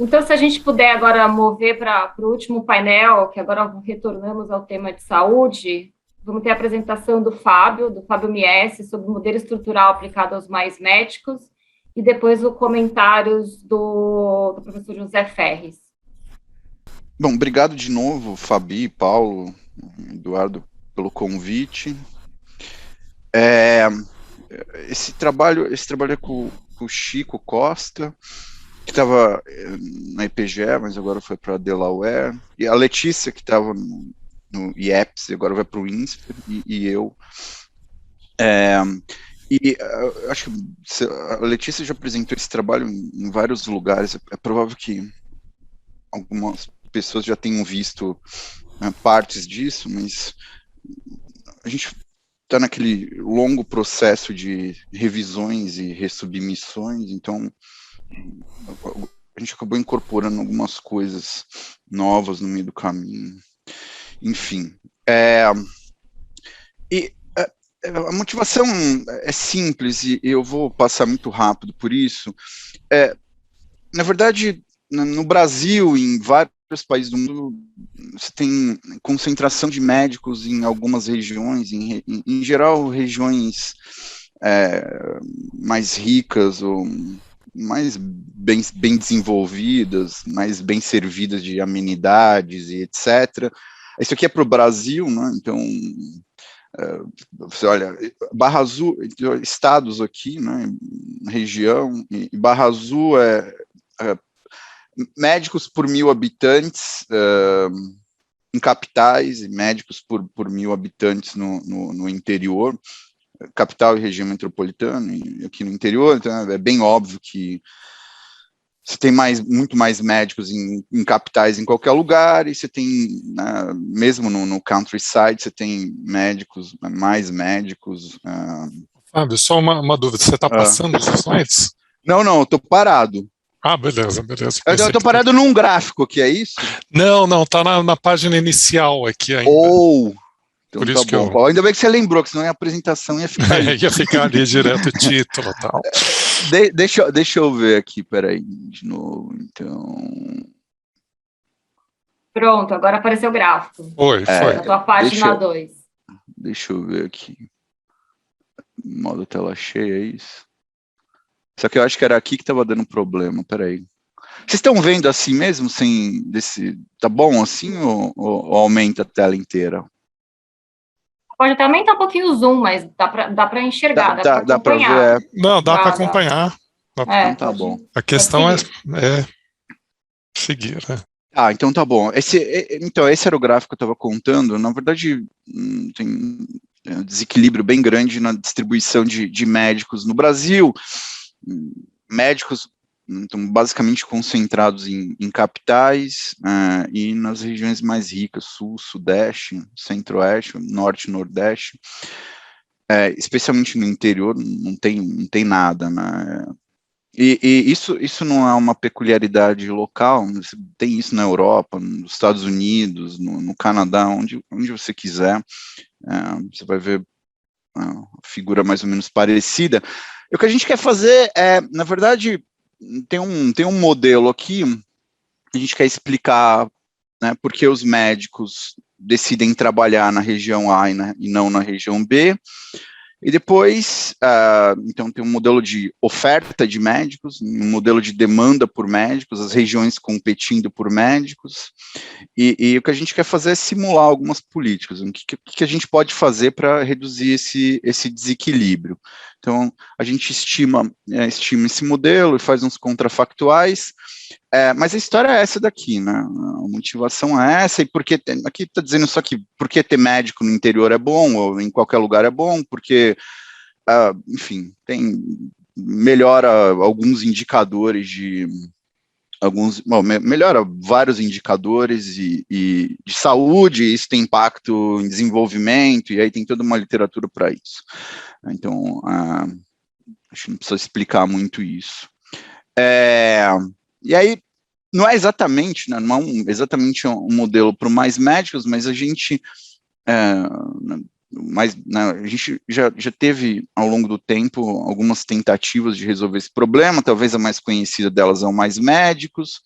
Então, se a gente puder agora mover para o último painel, que agora retornamos ao tema de saúde, vamos ter a apresentação do Fábio Miesse, sobre o modelo estrutural aplicado aos mais médicos, e depois os comentários do professor José Ferres. Bom, obrigado de novo, Fabi, Paulo, Eduardo, pelo convite. Esse trabalho é com o Chico Costa, que estava na IPGE, mas agora foi para a Delaware, e a Letícia, que estava no IEPS, agora vai para o INSPER, e eu. Acho que a Letícia já apresentou esse trabalho em vários lugares. É provável que algumas pessoas já tenham visto partes disso, mas a gente está naquele longo processo de revisões e ressubmissões, então a gente acabou incorporando algumas coisas novas no meio do caminho. Enfim, a motivação é simples e eu vou passar muito rápido por isso. Na verdade, no Brasil, em vários países do mundo, você tem concentração de médicos em algumas regiões, em geral, regiões mais ricas ou mais bem desenvolvidas, mais bem servidas de amenidades e etc. Isso aqui é para o Brasil, né? Então, você olha, Barra Azul, estados aqui, né, região, e Barra Azul é médicos por 1.000 habitantes em capitais e médicos por 1.000 habitantes no interior, capital e região metropolitana, e aqui no interior, então é bem óbvio que você tem muito mais médicos em capitais em qualquer lugar, e você tem, né, mesmo no countryside, você tem mais médicos. Fábio, só uma dúvida, você está passando os slides? Não, eu estou parado. Beleza. Eu estou parado num gráfico aqui, é isso? Não, está na página inicial aqui ainda. Então por isso tá bom. Ainda bem que você lembrou, que senão a apresentação ia ficar ali. Ia ficar ali direto o título e tal. Deixa eu ver aqui, peraí, de novo, então... Pronto, agora apareceu o gráfico. Foi. Na tua página 2. Deixa eu ver aqui. Modo tela cheia, é isso? Só que eu acho que era aqui que estava dando problema, peraí. Vocês estão vendo assim mesmo, sem desse... Tá bom assim, ou aumenta a tela inteira? Pode até aumentar um pouquinho o zoom, mas dá para enxergar, dá para ver. Não, dá para acompanhar. Então tá bom. A questão é seguir, né? Então tá bom. Esse era o gráfico que eu estava contando. Na verdade, tem um desequilíbrio bem grande na distribuição de médicos no Brasil. Médicos estão basicamente concentrados em capitais e nas regiões mais ricas, sul, sudeste, centro-oeste, norte, nordeste, especialmente no interior, não tem nada, né? E isso não é uma peculiaridade local, tem isso na Europa, nos Estados Unidos, no Canadá, onde você quiser, você vai ver uma figura mais ou menos parecida. E o que a gente quer fazer na verdade, tem um modelo aqui, a gente quer explicar, né, por que os médicos decidem trabalhar na região A e não na região B, e depois, então tem um modelo de oferta de médicos, um modelo de demanda por médicos, as regiões competindo por médicos, e o que a gente quer fazer é simular algumas políticas, o que a gente pode fazer para reduzir esse desequilíbrio. Então, a gente estima esse modelo e faz uns contrafactuais, mas a história é essa daqui, né? A motivação é essa, e porque aqui está dizendo só que porque ter médico no interior é bom, ou em qualquer lugar é bom, porque, enfim, melhora alguns indicadores melhora vários indicadores de saúde, e isso tem impacto em desenvolvimento, e aí tem toda uma literatura para isso. Então, acho que não precisa explicar muito isso. E aí, não é exatamente, né, exatamente um modelo para mais médicos, mas a gente mas né, a gente já teve, ao longo do tempo, algumas tentativas de resolver esse problema. Talvez a mais conhecida delas é o Mais Médicos,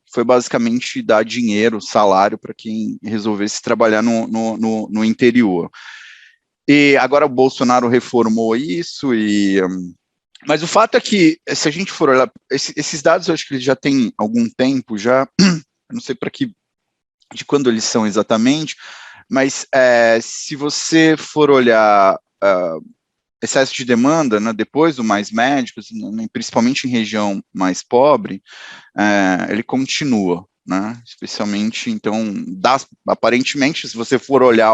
que foi basicamente dar dinheiro, salário, para quem resolvesse trabalhar no interior. E agora o Bolsonaro reformou isso, mas o fato é que, se a gente for olhar, esses dados eu acho que eles já têm algum tempo, já, eu não sei de quando eles são exatamente, mas se você for olhar excesso de demanda, né, depois do Mais Médicos, principalmente em região mais pobre, ele continua, né, especialmente, então, aparentemente, se você for olhar,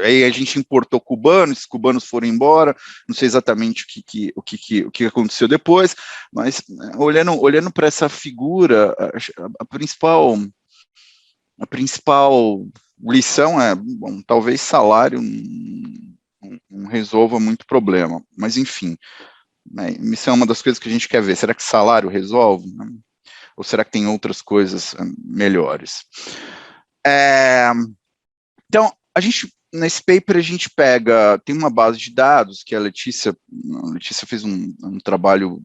aí a gente importou cubanos, os cubanos foram embora, não sei exatamente o que aconteceu depois, mas olhando para essa figura, a principal lição é, bom, talvez salário não resolva muito problema, mas enfim, né, isso é uma das coisas que a gente quer ver. Será que salário resolve? Né? Ou será que tem outras coisas melhores? Então, nesse paper a gente tem uma base de dados que a Letícia fez um trabalho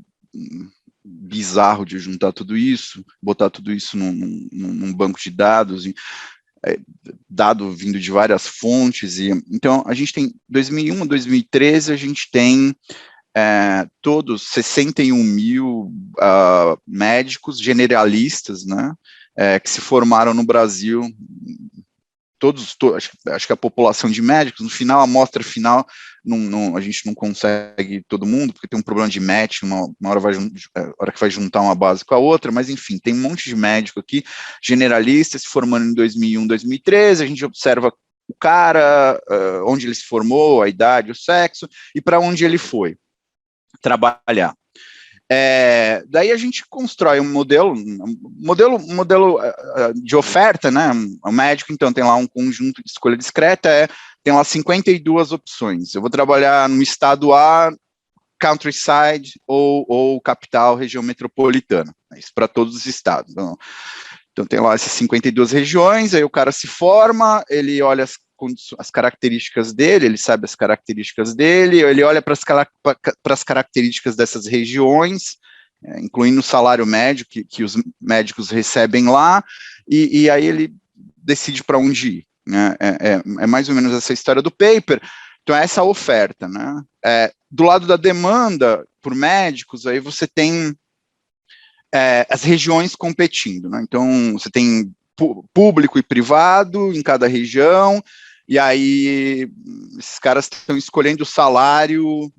bizarro de juntar tudo isso, botar tudo isso num banco de dados, dado vindo de várias fontes, então a gente tem 2001 a 2013, a gente tem todos 61 mil médicos generalistas, né, que se formaram no Brasil, acho que a população de médicos, no final, a amostra final, a gente não consegue todo mundo, porque tem um problema de match, uma hora que vai juntar uma base com a outra, mas enfim, tem um monte de médico aqui, generalista, se formando em 2001, 2013, a gente observa o cara, onde ele se formou, a idade, o sexo, e para onde ele foi trabalhar. Daí a gente constrói um modelo de oferta, né? O médico, então, tem lá um conjunto de escolha discreta, tem lá 52 opções. Eu vou trabalhar no estado A, countryside ou capital, região metropolitana. Isso para todos os estados. Então tem lá essas 52 regiões, aí o cara se forma, ele olha as características dele, ele sabe as características dele, ele olha para as características dessas regiões, incluindo o salário médio que os médicos recebem lá, e aí ele decide para onde ir. Né? É mais ou menos essa história do paper. Então, essa oferta. Né? Do lado da demanda por médicos, aí você tem as regiões competindo. Né? Então, você tem público e privado em cada região, e aí esses caras estão escolhendo o salário,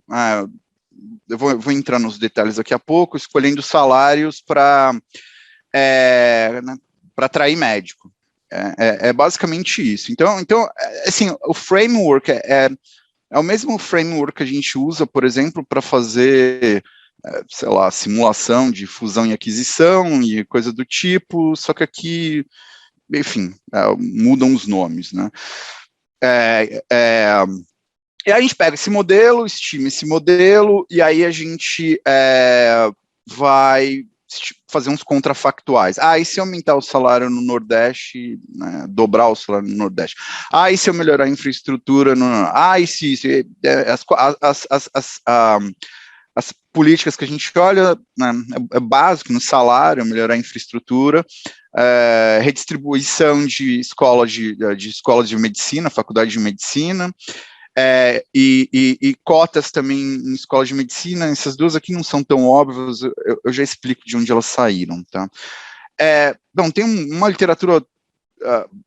eu vou entrar nos detalhes daqui a pouco, escolhendo salários para atrair médico. É basicamente isso. Então, assim, o framework é o mesmo framework que a gente usa, por exemplo, para fazer, sei lá, simulação de fusão e aquisição e coisa do tipo, só que aqui, enfim, mudam os nomes, né? E aí a gente pega esse modelo, estima esse modelo, e aí a gente vai fazer uns contrafactuais. E se aumentar o salário no Nordeste, né, dobrar o salário no Nordeste? E se eu melhorar a infraestrutura? E se as políticas que a gente olha, né, é básico no salário, melhorar a infraestrutura, redistribuição de escolas de medicina, faculdade de medicina, e cotas também em escolas de medicina. Essas duas aqui não são tão óbvias, eu já explico de onde elas saíram, tá? Bom, tem uma literatura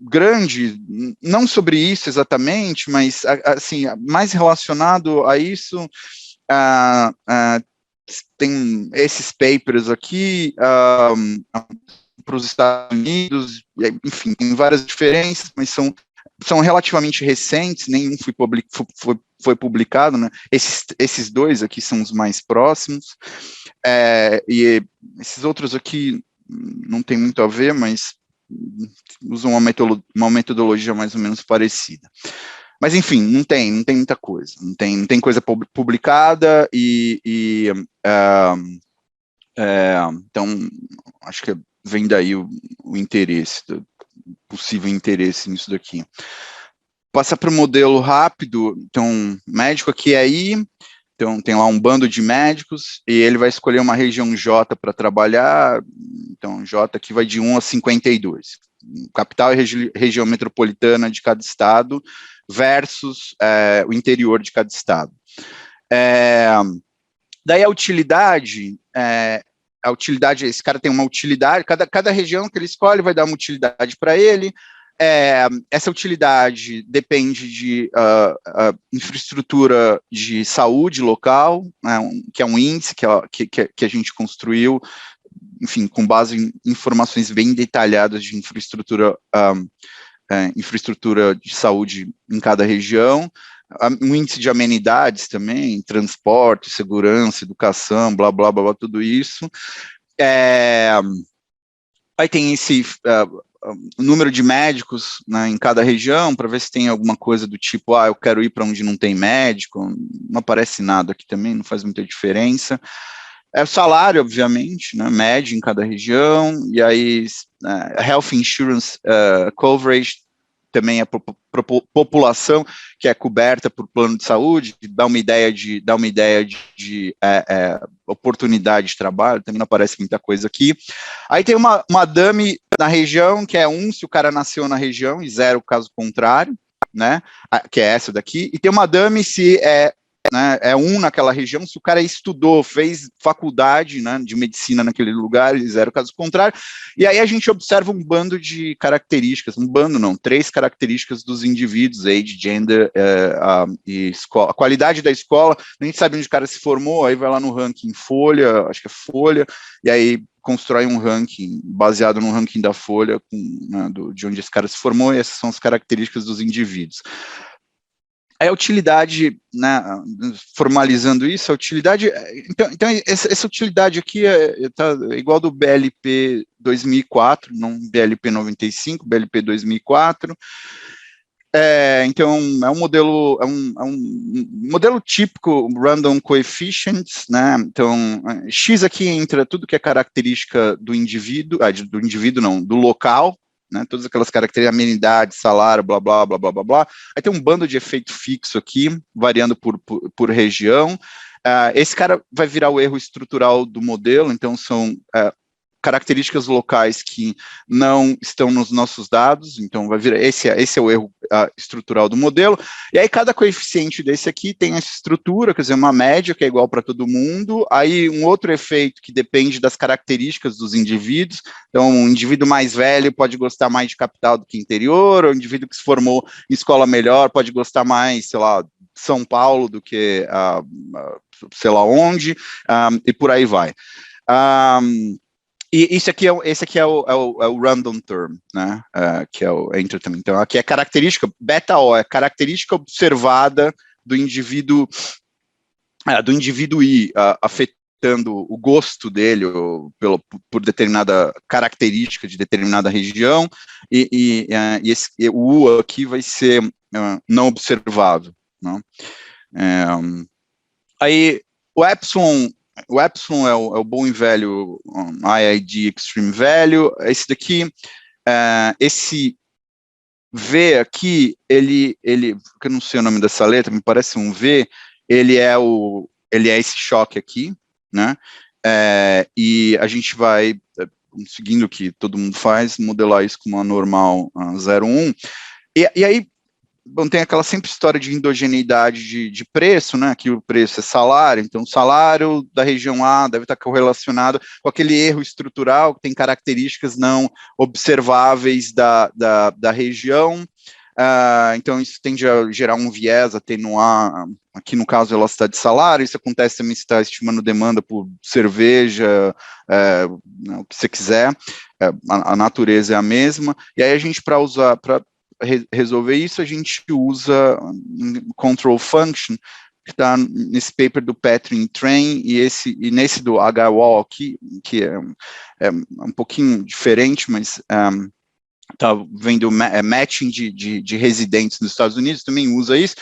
grande, não sobre isso exatamente, mas assim, mais relacionado a isso, tem esses papers aqui para os Estados Unidos, enfim, tem várias diferenças, mas são relativamente recentes, nenhum foi publicado, né? Esses dois aqui são os mais próximos, e esses outros aqui não tem muito a ver, mas usam uma metodologia mais ou menos parecida. Mas, enfim, não tem muita coisa, não tem coisa publicada, então, acho que vem daí o interesse, possível interesse nisso daqui. passar para o modelo rápido, então, médico aqui é I, então tem lá um bando de médicos, e ele vai escolher uma região J para trabalhar, então J aqui vai de 1 a 52. Capital e região metropolitana de cada estado, versus o interior de cada estado. Daí a utilidade, esse cara tem uma utilidade, cada região que ele escolhe vai dar uma utilidade para ele. Essa utilidade depende de infraestrutura de saúde local, né, que é um índice que a gente construiu, enfim, com base em informações bem detalhadas de infraestrutura de saúde em cada região, um índice de amenidades também, transporte, segurança, educação, blá, blá, blá, blá, tudo isso. Aí tem esse número de médicos, né, em cada região, para ver se tem alguma coisa do tipo, eu quero ir para onde não tem médico, não aparece nada aqui também, não faz muita diferença. O salário, obviamente, né, médio em cada região, e aí health insurance coverage, também a população que é coberta por plano de saúde, dá uma ideia de oportunidade de trabalho, também não aparece muita coisa aqui. Aí tem uma dummy na região, que é 1 se o cara nasceu na região, e 0 caso contrário, né, que é essa daqui, e tem uma dummy se é 1 naquela região, se o cara estudou, fez faculdade, né, de medicina naquele lugar, e 0 caso contrário, e aí a gente observa um bando de características, 3 características dos indivíduos, age, gender e escola, a qualidade da escola, a gente sabe onde o cara se formou, aí vai lá no ranking Folha, acho que é Folha, e aí constrói um ranking baseado no ranking da Folha, né, de onde esse cara se formou, e essas são as características dos indivíduos. A utilidade, né, formalizando isso, a utilidade, então essa utilidade aqui tá igual do BLP 2004, não BLP 95, BLP 2004, então é um modelo típico random coefficients, né, então X aqui entra tudo que é característica do indivíduo, do local, né, todas aquelas características, amenidade, salário, blá, blá, blá, blá, blá, blá. Aí tem um bando de efeito fixo aqui, variando por região. Esse cara vai virar o erro estrutural do modelo, então são características locais que não estão nos nossos dados, então vai virar, esse é o erro estrutural do modelo, e aí cada coeficiente desse aqui tem essa estrutura, quer dizer, uma média que é igual para todo mundo, aí um outro efeito que depende das características dos indivíduos, então um indivíduo mais velho pode gostar mais de capital do que interior, ou um indivíduo que se formou em escola melhor pode gostar mais, sei lá, São Paulo do que sei lá onde, e por aí vai. E esse aqui é o random term, né, que entra também. Então, aqui é característica, beta O, é característica observada do indivíduo I, afetando o gosto dele por determinada característica de determinada região, e o U aqui vai ser não observável, né? Aí, o epsilon é o bom e velho IID Extreme Value. Esse daqui, esse V aqui, ele, eu não sei o nome dessa letra, me parece um V, ele é esse choque aqui, né, e a gente vai, seguindo o que todo mundo faz, modelar isso com uma normal 0,1, e aí, bom, tem aquela sempre história de endogeneidade de preço, né, que o preço é salário, então o salário da região A deve estar correlacionado com aquele erro estrutural que tem características não observáveis da região, então isso tende a gerar um viés, atenuar, aqui no caso elasticidade de salário, isso acontece também se está estimando demanda por cerveja, o que você quiser, a natureza é a mesma, e aí a gente para resolver isso, a gente usa control function, que está nesse paper do Petrin Train, e nesse do HWall aqui, que é um pouquinho diferente, mas está vendo matching de residentes nos Estados Unidos, também usa isso,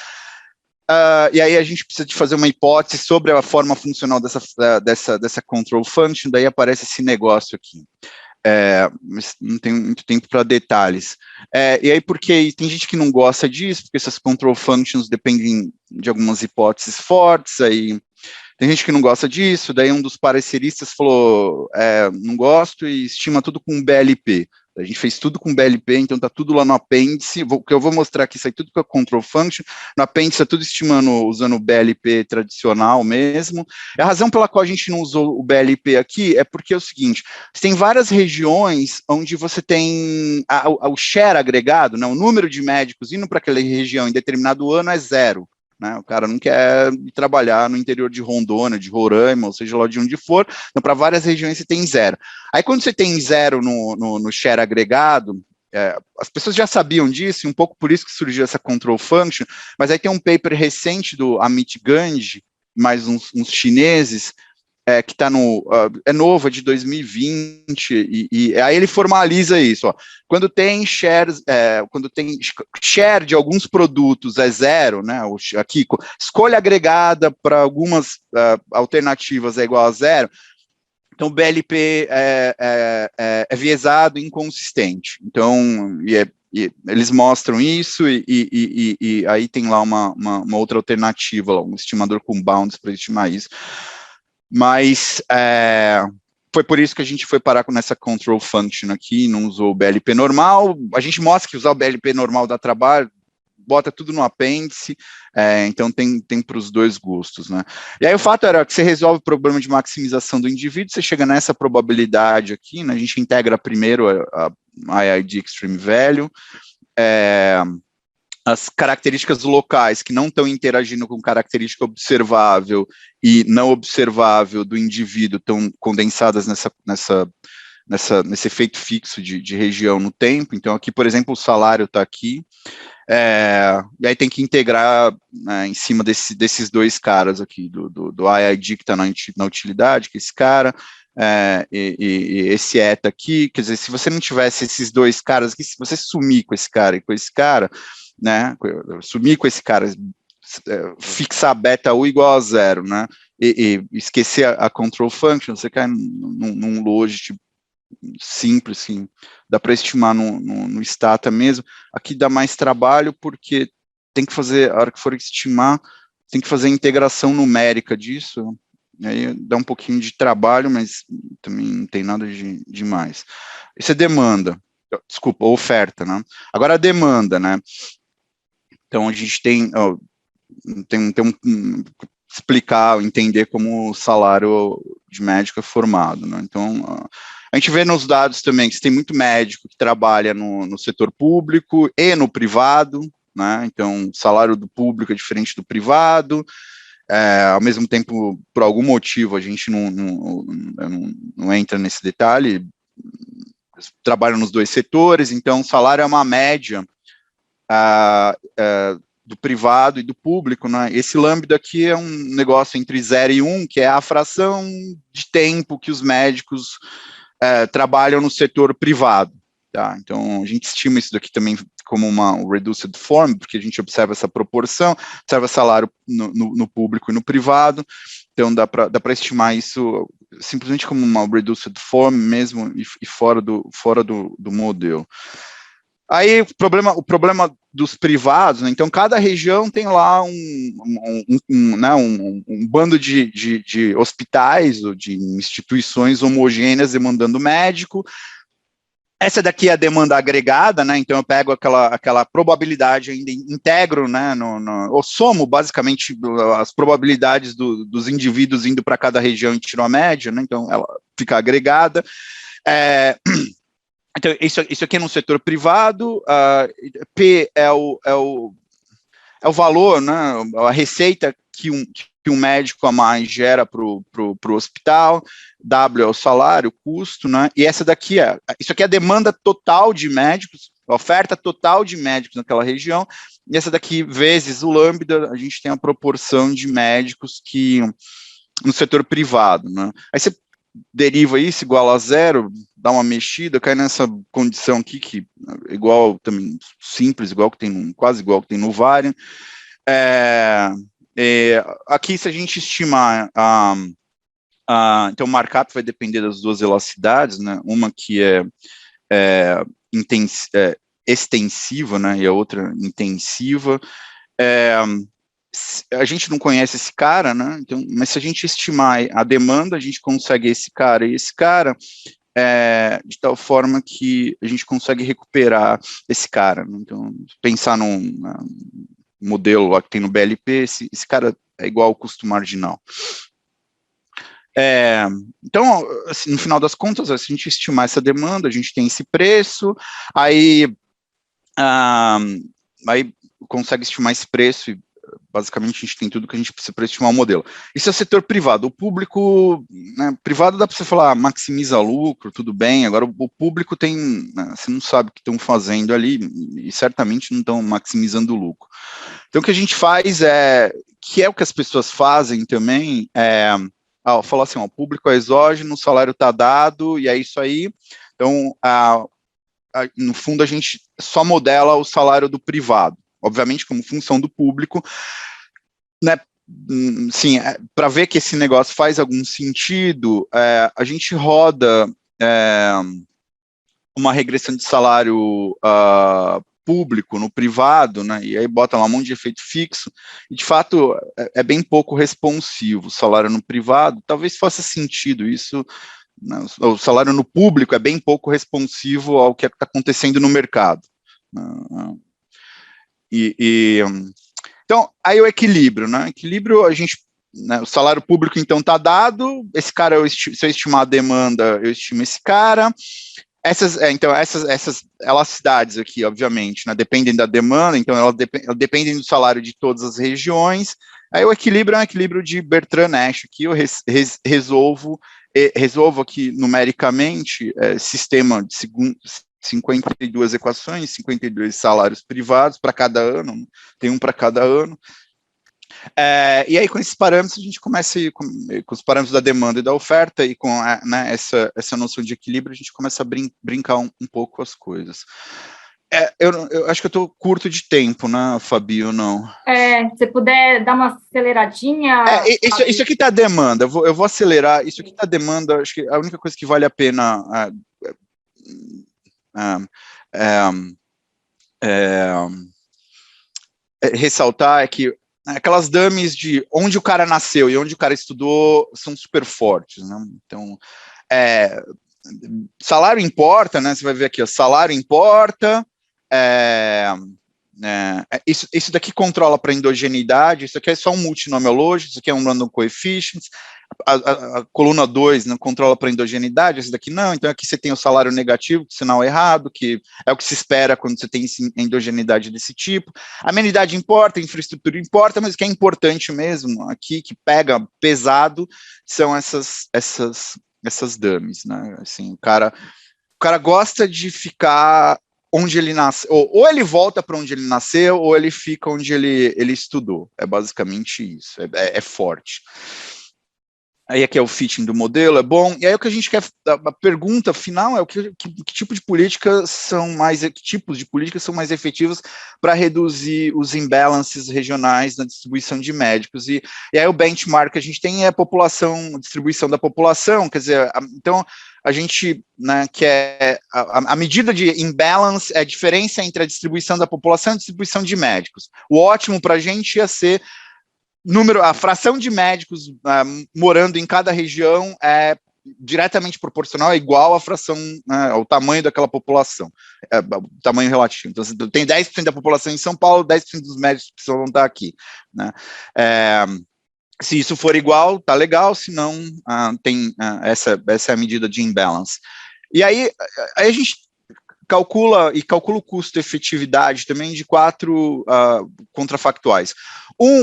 e aí a gente precisa de fazer uma hipótese sobre a forma funcional dessa control function, daí aparece esse negócio aqui. mas não tenho muito tempo para detalhes. E aí, porque tem gente que não gosta disso, porque essas control functions dependem de algumas hipóteses fortes, aí tem gente que não gosta disso, daí um dos pareceristas falou, não gosto e estima tudo com BLP. A gente fez tudo com BLP, então está tudo lá no apêndice, que eu vou mostrar aqui, isso aí tudo com a control function, no apêndice está tudo estimando, usando o BLP tradicional mesmo. E a razão pela qual a gente não usou o BLP aqui é porque é o seguinte, você tem várias regiões onde você tem o share agregado, né, o número de médicos indo para aquela região em determinado ano é 0. Né, o cara não quer ir trabalhar no interior de Rondônia, de Roraima, ou seja lá de onde for, então para várias regiões você tem 0. Aí quando você tem 0 no share agregado, as pessoas já sabiam disso, e um pouco por isso que surgiu essa control function, mas aí tem um paper recente do Amit Ganji, mais uns chineses, que está é novo, é de 2020, e aí ele formaliza isso, ó. Quando tem share de alguns produtos é 0, né, aqui, escolha agregada para algumas alternativas é igual a 0, então o BLP é viesado e inconsistente, então, eles mostram isso, e aí tem lá uma outra alternativa, um estimador com bounds para estimar isso. Mas foi por isso que a gente foi parar nessa control function aqui, não usou o BLP normal. A gente mostra que usar o BLP normal dá trabalho, bota tudo no apêndice, então tem para os dois gostos, né? E aí o fato era que você resolve o problema de maximização do indivíduo, você chega nessa probabilidade aqui, né? A gente integra primeiro a IID Extreme Value, as características locais que não estão interagindo com característica observável e não observável do indivíduo estão condensadas nesse efeito fixo de região no tempo. Então, aqui, por exemplo, o salário está aqui, e aí tem que integrar, né, em cima desses dois caras aqui, do IID que está na utilidade, que é esse cara, e esse ETA aqui, quer dizer, se você não tivesse esses dois caras aqui, se você sumir com esse cara e com esse cara, né, sumir com esse cara, fixar beta U igual a 0, né, e esquecer a control function, você cai num logit simples, assim, dá para estimar no stata mesmo. Aqui dá mais trabalho porque tem que fazer, a hora que for estimar, tem que fazer a integração numérica disso, aí dá um pouquinho de trabalho, mas também não tem nada de demais. Isso é demanda, desculpa, oferta, né? Agora a demanda, né? Então a gente tem explicar, entender como o salário de médico é formado, né? Então a gente vê nos dados também que tem muito médico que trabalha no setor público e no privado, né? Então o salário do público é diferente do privado. Ao mesmo tempo, por algum motivo, a gente não entra nesse detalhe, trabalham nos dois setores, então o salário é uma média do privado e do público, né? Esse lambda aqui é um negócio entre 0 e 1, que é a fração de tempo que os médicos trabalham no setor privado. Tá? Então, a gente estima isso daqui também como uma reduced form, porque a gente observa essa proporção, observa salário no público e no privado, então dá para estimar isso simplesmente como uma reduced form mesmo e fora do modelo. Aí o problema dos privados, né? Então cada região tem lá um bando de hospitais ou de instituições homogêneas demandando médico. Essa daqui é a demanda agregada, né? Então eu pego aquela probabilidade, ainda integro, né? Eu somo basicamente as probabilidades dos indivíduos indo para cada região e tiro a média, né? Então ela fica agregada. Então isso aqui é no setor privado. P é o valor, né? A receita que um médico a mais gera para o hospital, W é o salário, o custo, né? E essa daqui isso aqui é a demanda total de médicos, a oferta total de médicos naquela região, e essa daqui, vezes o lambda, a gente tem a proporção de médicos que no setor privado, né? Aí você deriva isso igual a 0, dá uma mexida, cai nessa condição aqui, que é igual, também simples, quase igual que tem no Varian. Aqui, se a gente estimar Então, o markup vai depender das duas velocidades, né? Uma que é extensiva, né? E a outra intensiva. A gente não conhece esse cara, né? Então, mas se a gente estimar a demanda, a gente consegue esse cara e esse cara, de tal forma que a gente consegue recuperar esse cara, né? Então, pensar num modelo lá que tem no BLP, esse cara é igual ao custo marginal. Então, assim, no final das contas, se a gente estimar essa demanda, a gente tem esse preço, aí consegue estimar esse preço e basicamente a gente tem tudo que a gente precisa para estimar o modelo. Isso é setor privado. O público, né, privado dá para você falar, maximiza lucro, tudo bem, agora o público tem, né, você não sabe o que estão fazendo ali e certamente não estão maximizando o lucro. Então o que a gente faz que é o que as pessoas fazem também, falar assim, o público é exógeno, o salário está dado, e é isso aí. Então, no fundo, a gente só modela o salário do privado, obviamente como função do público, né? Sim, para ver que esse negócio faz algum sentido, a gente roda uma regressão de salário público no privado, né, e aí bota lá um monte de efeito fixo, e de fato é bem pouco responsivo o salário no privado, talvez faça sentido isso, né, o salário no público é bem pouco responsivo ao que está acontecendo no mercado. Então, aí o equilíbrio, né, a gente, né, o salário público então está dado, esse cara, se eu estimar a demanda, eu estimo esse cara. Essas elasticidades aqui, obviamente, né, dependem da demanda, então elas dependem do salário de todas as regiões. Aí o equilíbrio é um equilíbrio de Bertrand-Nash, que eu resolvo aqui numericamente, sistema de 52 equações, 52 salários privados para cada ano, tem um para cada ano. E aí, com esses parâmetros, a gente começa com os parâmetros da demanda e da oferta, e com né, essa noção de equilíbrio, a gente começa a brincar um pouco as coisas. Eu acho que eu estou curto de tempo, né, Fabio, não? Se você puder dar uma aceleradinha... Isso aqui está a demanda, eu vou acelerar, isso aqui está a demanda, acho que a única coisa que vale a pena ressaltar é que aquelas dummies de onde o cara nasceu e onde o cara estudou são super fortes, né? Então, salário importa, né? Você vai ver aqui, ó, salário importa, isso daqui controla para endogeneidade, isso aqui é só um multinomial logic, isso aqui é um random coefficient, a coluna 2 não controla para endogeneidade, esse daqui não, então aqui você tem o salário negativo, sinal errado, que é o que se espera quando você tem endogeneidade desse tipo. A amenidade importa, a infraestrutura importa, mas o que é importante mesmo aqui, que pega pesado, são essas dummies, né? Assim, o cara gosta de ficar onde ele nasceu, ou ele volta para onde ele nasceu, ou ele fica onde ele estudou. É basicamente isso, é forte. Aí aqui é o fitting do modelo, é bom. E aí o que a gente quer, a pergunta final é que tipo de políticas são mais efetivas para reduzir os imbalances regionais na distribuição de médicos. E aí o benchmark que a gente tem é a distribuição da população, quer dizer, então a gente, né, quer a medida de imbalance é a diferença entre a distribuição da população e a distribuição de médicos. O ótimo para a gente ia ser a fração de médicos morando em cada região é diretamente proporcional, é igual à fração, ao tamanho daquela população, o tamanho relativo. Então, você tem 10% da população em São Paulo, 10% dos médicos precisam estar aqui, né? Se isso for igual, tá legal, se não, essa é a medida de imbalance. E aí a gente calcula o custo-efetividade também de 4 contrafactuais.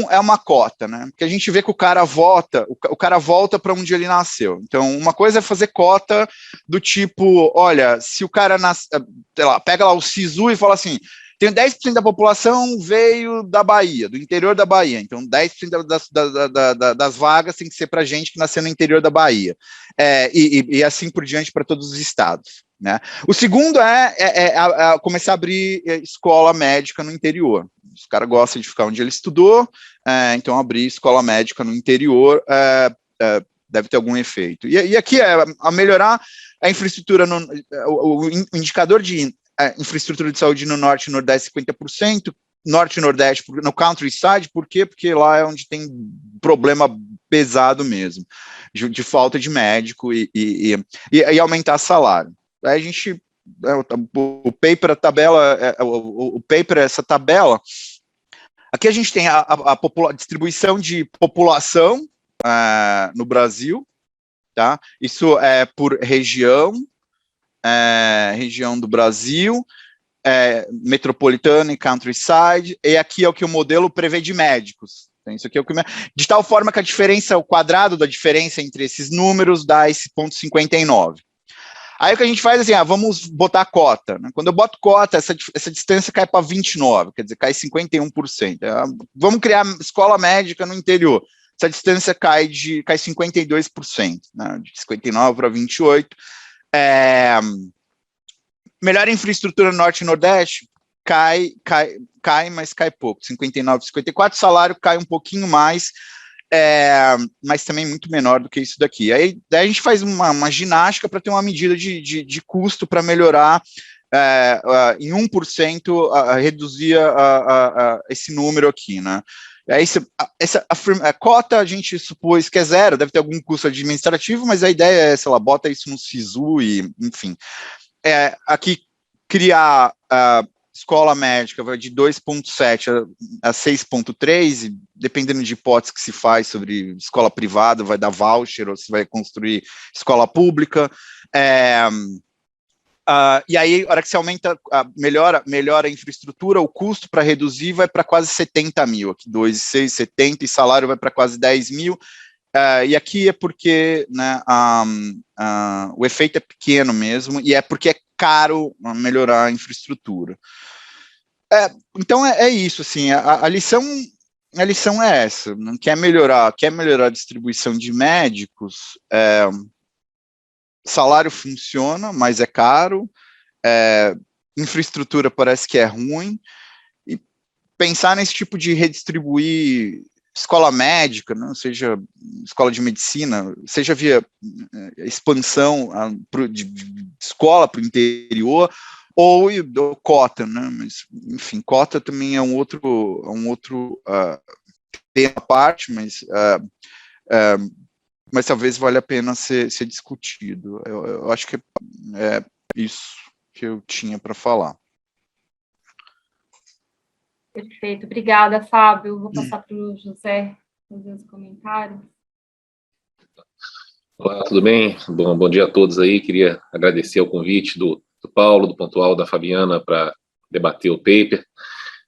É uma cota, né? Porque a gente vê que o cara volta para onde ele nasceu. Então, uma coisa é fazer cota do tipo, olha, se o cara pega lá o SISU e fala assim, tem 10% da população veio da Bahia, do interior da Bahia, então 10% das vagas tem que ser para gente que nasceu no interior da Bahia, e assim por diante para todos os estados, né? O segundo é começar a abrir escola médica no interior. Os caras gostam de ficar onde ele estudou, então abrir escola médica no interior deve ter algum efeito. E aqui é a melhorar a infraestrutura, o indicador de infraestrutura de saúde no Norte e Nordeste, 50%, Norte e Nordeste no countryside, por quê? Porque lá é onde tem problema pesado mesmo, de falta de médico e aumentar salário. Aí a gente, o paper, a tabela, o paper, essa tabela, aqui a gente tem a distribuição de população no Brasil, tá? Isso é por região do Brasil, metropolitana e countryside, e aqui é o que o modelo prevê de médicos. Então, isso aqui é o que, de tal forma que a diferença, o quadrado da diferença entre esses números dá esse ponto 59. Aí o que a gente faz é assim, vamos botar cota, né? Quando eu boto cota, essa distância cai para 29, quer dizer, cai 51%. Vamos criar escola médica no interior. Essa distância cai 52%, né? De 59 para 28%. Melhor infraestrutura no Norte e Nordeste, cai, mas cai pouco, 59, 54, salário cai um pouquinho mais, mas também muito menor do que isso daqui. Aí a gente faz uma ginástica para ter uma medida de custo para melhorar em 1%, reduzir esse número aqui, né? Aí, a cota a gente supôs que é zero, deve ter algum custo administrativo, mas a ideia é, sei lá, bota isso no SISU e, enfim. Aqui, criar escola médica vai de 2,7 a 6,3, e dependendo de hipótese que se faz sobre escola privada, vai dar voucher ou se vai construir escola pública. E aí, a hora que você aumenta, melhora a infraestrutura, o custo para reduzir vai para quase 70 mil, aqui 2,6, 70, e salário vai para quase 10 mil. E aqui é porque, né, o efeito é pequeno mesmo, e é porque é caro melhorar a infraestrutura. Então é isso, assim, a lição é essa, não quer melhorar a distribuição de médicos, salário funciona, mas é caro, infraestrutura parece que é ruim, e pensar nesse tipo de redistribuir escola médica, né, seja escola de medicina, seja via expansão de escola para o interior, ou cota, né, mas, enfim, cota também é um outro tema à parte, mas talvez valha a pena ser discutido. Eu acho que é isso que eu tinha para falar. Perfeito, obrigada, Fábio. Vou passar para o José fazer os comentários. Olá, tudo bem? Bom dia a todos aí. Queria agradecer o convite do Paulo, do Pontual, da Fabiana, para debater o paper.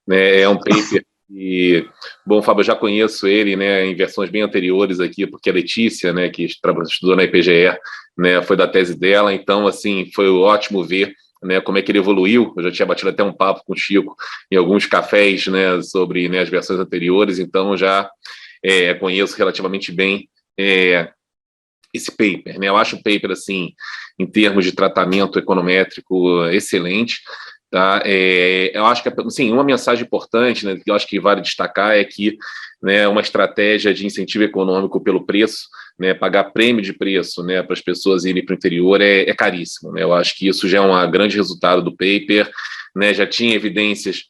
É um paper que, bom, Fábio, eu já conheço ele, né, em versões bem anteriores aqui, porque a Letícia, né, que estudou na IPGE, né, foi da tese dela, então, assim, foi ótimo ver, né, como é que ele evoluiu. Eu já tinha batido até um papo com o Chico em alguns cafés, né, sobre, né, as versões anteriores, então já conheço relativamente bem esse paper, né? Eu acho o paper, assim, em termos de tratamento econométrico, excelente, tá? Eu acho que, assim, uma mensagem importante, né, que eu acho que vale destacar é que, né, uma estratégia de incentivo econômico pelo preço, né, pagar prêmio de preço, né, para as pessoas irem para o interior é caríssimo, né? Eu acho que isso já é um grande resultado do paper, né? Já tinha evidências,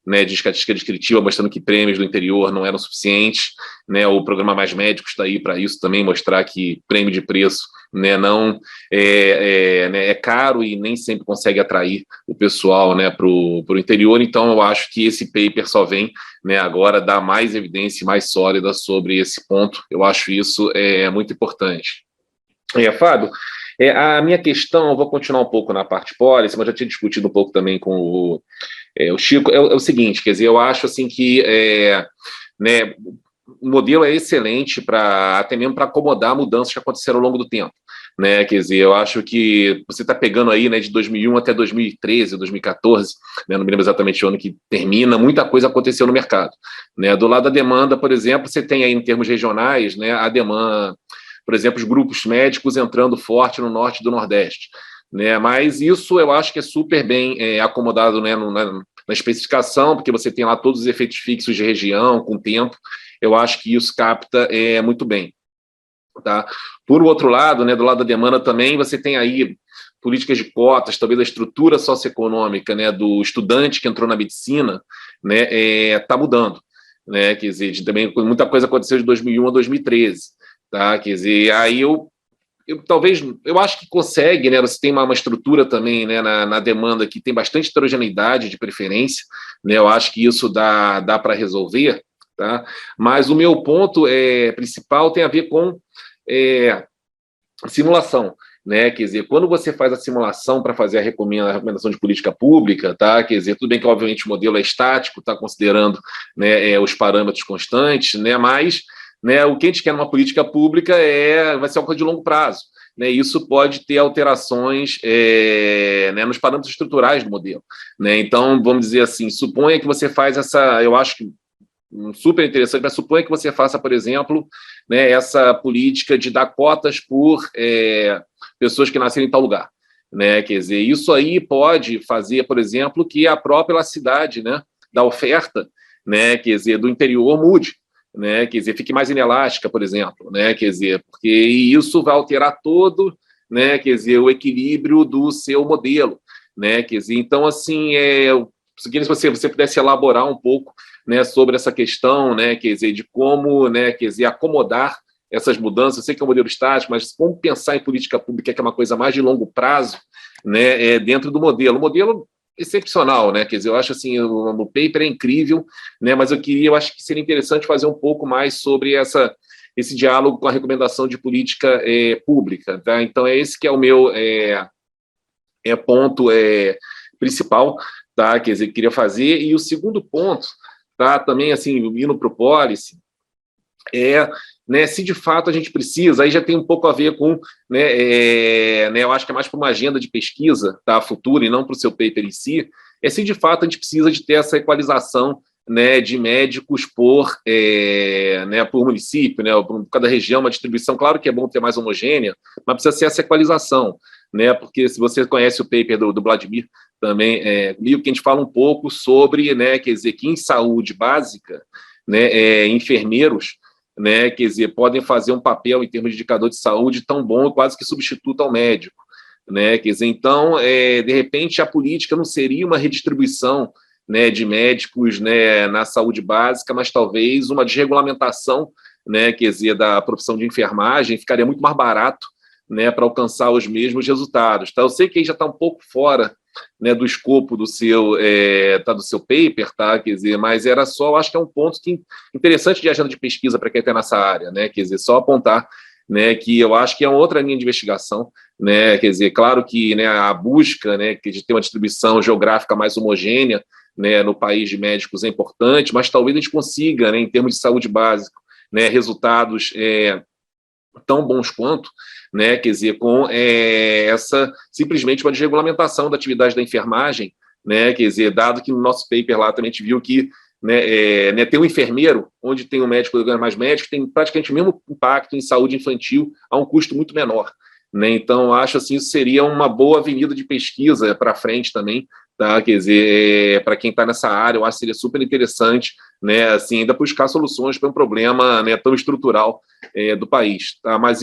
né, de estatística descritiva mostrando que prêmios do interior não eram suficientes, né? O programa Mais Médicos está aí para isso também, mostrar que prêmio de preço, né, não é caro e nem sempre consegue atrair o pessoal, né, para o interior. Então eu acho que esse paper só vem, né, agora dar mais evidência mais sólida sobre esse ponto. Eu acho isso muito importante. Fábio, a minha questão, eu vou continuar um pouco na parte policy, mas já tinha discutido um pouco também com o Chico, é o seguinte, quer dizer, eu acho assim que né, o modelo é excelente até mesmo para acomodar mudanças que aconteceram ao longo do tempo, né? Quer dizer, eu acho que você está pegando aí, né, de 2001 até 2013, 2014, né, não me lembro exatamente o ano que termina, muita coisa aconteceu no mercado, né? Do lado da demanda, por exemplo, você tem aí em termos regionais, né, a demanda, por exemplo, os grupos médicos entrando forte no norte e do nordeste, né? Mas isso eu acho que é super bem acomodado, né, na especificação, porque você tem lá todos os efeitos fixos de região, com tempo. Eu acho que isso capta muito bem. Tá? Por outro lado, né, do lado da demanda também, você tem aí políticas de cotas, talvez a estrutura socioeconômica, né, do estudante que entrou na medicina, né, tá mudando, né, quer dizer, também muita coisa aconteceu de 2001 a 2013, tá, quer dizer, aí talvez, eu acho que consegue, né, você tem uma estrutura também, né, na demanda que tem bastante heterogeneidade de preferência, né, eu acho que isso dá para resolver, tá, mas o meu ponto principal tem a ver com simulação, né? Quer dizer, quando você faz a simulação para fazer a recomendação de política pública, tá? Quer dizer, tudo bem que obviamente o modelo é estático, está considerando, né, os parâmetros constantes, né? Mas, né, o que a gente quer numa política pública vai ser uma coisa de longo prazo, né? Isso pode ter alterações, né, nos parâmetros estruturais do modelo, né? Então, vamos dizer assim, suponha que você faz eu acho que super interessante, mas suponha que você faça, por exemplo, né, essa política de dar cotas por pessoas que nasceram em tal lugar, né? Quer dizer, isso aí pode fazer, por exemplo, que a própria elasticidade, né, da oferta, né, quer dizer, do interior mude, né? Quer dizer, fique mais inelástica, por exemplo, né? Quer dizer, porque isso vai alterar todo, né, quer dizer, o equilíbrio do seu modelo, né? Quer dizer, então, assim, se você pudesse elaborar um pouco, né, sobre essa questão, né, quer dizer, de como, né, quer dizer, acomodar essas mudanças. Eu sei que é um modelo estático, mas como pensar em política pública, que é uma coisa mais de longo prazo, né, dentro do modelo. O modelo excepcional, né, quer dizer, eu acho assim, o paper é incrível, né, mas eu acho que seria interessante fazer um pouco mais sobre esse diálogo com a recomendação de política pública, tá? Então, esse que é o meu ponto principal, tá? Quer dizer, que queria fazer. E o segundo ponto, tá? Também, assim, indo para o policy, né, se de fato a gente precisa, aí já tem um pouco a ver com, né, eu acho que é mais para uma agenda de pesquisa, tá, futura, e não para o seu paper em si, se de fato a gente precisa de ter essa equalização, né, de médicos né, por município, né, por cada região, uma distribuição, claro que é bom ter mais homogênea, mas precisa ser essa equalização, né, porque se você conhece o paper do Vladimir também, que a gente fala um pouco sobre, né, quer dizer, que em saúde básica, né, enfermeiros, né, quer dizer, podem fazer um papel em termos de indicador de saúde tão bom, quase que substituto ao médico, né, quer dizer, então, de repente, a política não seria uma redistribuição, né, de médicos, né, na saúde básica, mas talvez uma desregulamentação, né, quer dizer, da profissão de enfermagem, ficaria muito mais barato, né, para alcançar os mesmos resultados. Tá? Eu sei que aí já está um pouco fora, né, do escopo do seu paper, tá? Quer dizer, mas era só, eu acho que é um ponto interessante de agenda de pesquisa para quem está nessa área, né? Quer dizer, só apontar, né, que eu acho que é uma outra linha de investigação, né? Quer dizer, claro que, né, a busca, né, de ter uma distribuição geográfica mais homogênea, né, no país de médicos é importante, mas talvez a gente consiga, né, em termos de saúde básica, né, resultados tão bons quanto, né, quer dizer, com simplesmente uma desregulamentação da atividade da enfermagem, né, quer dizer, dado que no nosso paper lá também a gente viu que, né, ter um enfermeiro, onde tem um médico ganhando mais médico, tem praticamente o mesmo impacto em saúde infantil a um custo muito menor, né, então acho assim, isso seria uma boa avenida de pesquisa para frente também, tá, quer dizer, para quem está nessa área, eu acho que seria super interessante, né, assim, ainda buscar soluções para um problema, né, tão estrutural do país, tá, mas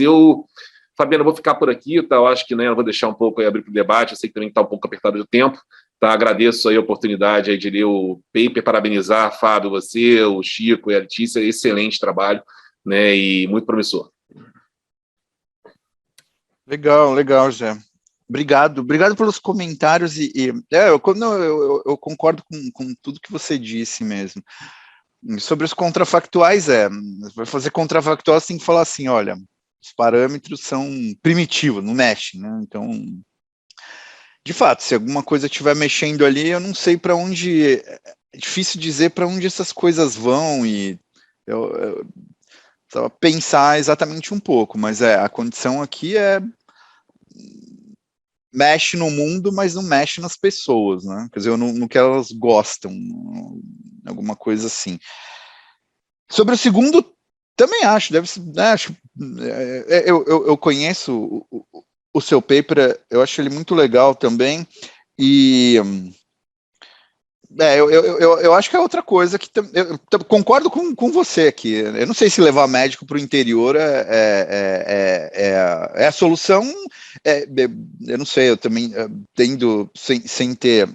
Fabiana, eu vou ficar por aqui, tá? Eu acho que, né, eu vou deixar um pouco aí abrir para o debate, eu sei que também está um pouco apertado de tempo, tá? Agradeço aí a oportunidade aí de ler o paper, parabenizar, Fábio, você, o Chico e a Letícia, excelente trabalho, né, e muito promissor. Legal, Zé. Obrigado pelos comentários eu concordo com tudo que você disse mesmo. Sobre os contrafactuais, vai fazer contrafactual, você tem que falar assim, olha, os parâmetros são primitivos, não mexe, né? Então, de fato, se alguma coisa estiver mexendo ali, eu não sei para onde, é difícil dizer para onde essas coisas vão, e eu precisava pensar exatamente um pouco, mas a condição aqui mexe no mundo, mas não mexe nas pessoas, né? Quer dizer, no que elas gostam, alguma coisa assim. Sobre o segundo, também acho, deve ser, né, eu conheço o seu paper, eu acho ele muito legal também, e eu acho que é outra coisa que eu concordo com você aqui. Eu não sei se levar médico para o interior é a solução. Eu não sei, eu também tendo sem ter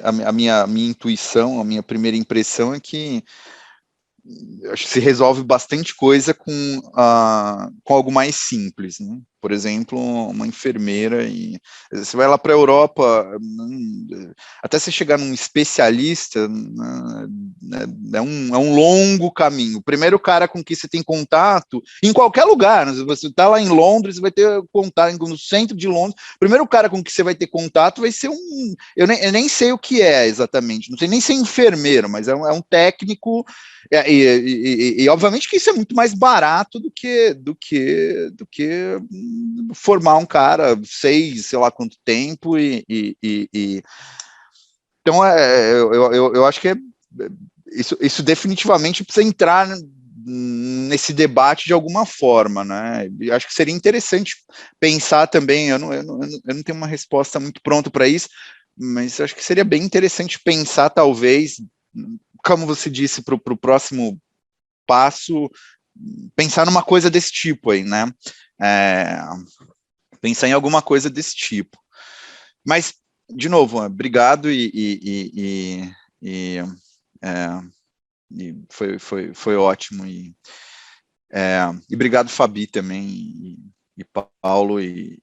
a minha intuição, a minha primeira impressão é que acho que se resolve bastante coisa com algo mais simples, né? Por exemplo, uma enfermeira, e você vai lá para a Europa, até você chegar num especialista, é um longo caminho. O primeiro cara com que você tem contato, em qualquer lugar, né? Você está lá em Londres, você vai ter contato no centro de Londres, o primeiro cara com que você vai ter contato vai ser eu nem sei o que é exatamente, não sei nem ser enfermeiro, mas é um técnico, e obviamente que isso é muito mais barato do que formar um cara, sei lá quanto tempo, então eu acho que isso definitivamente precisa entrar nesse debate de alguma forma, né? Eu acho que seria interessante pensar também, eu não tenho uma resposta muito pronta para isso, mas acho que seria bem interessante pensar, talvez, como você disse, para o próximo passo, pensar numa coisa desse tipo aí, né? Pensar em alguma coisa desse tipo. Mas, de novo, obrigado e foi ótimo. E obrigado, Fabi, também, e Paulo e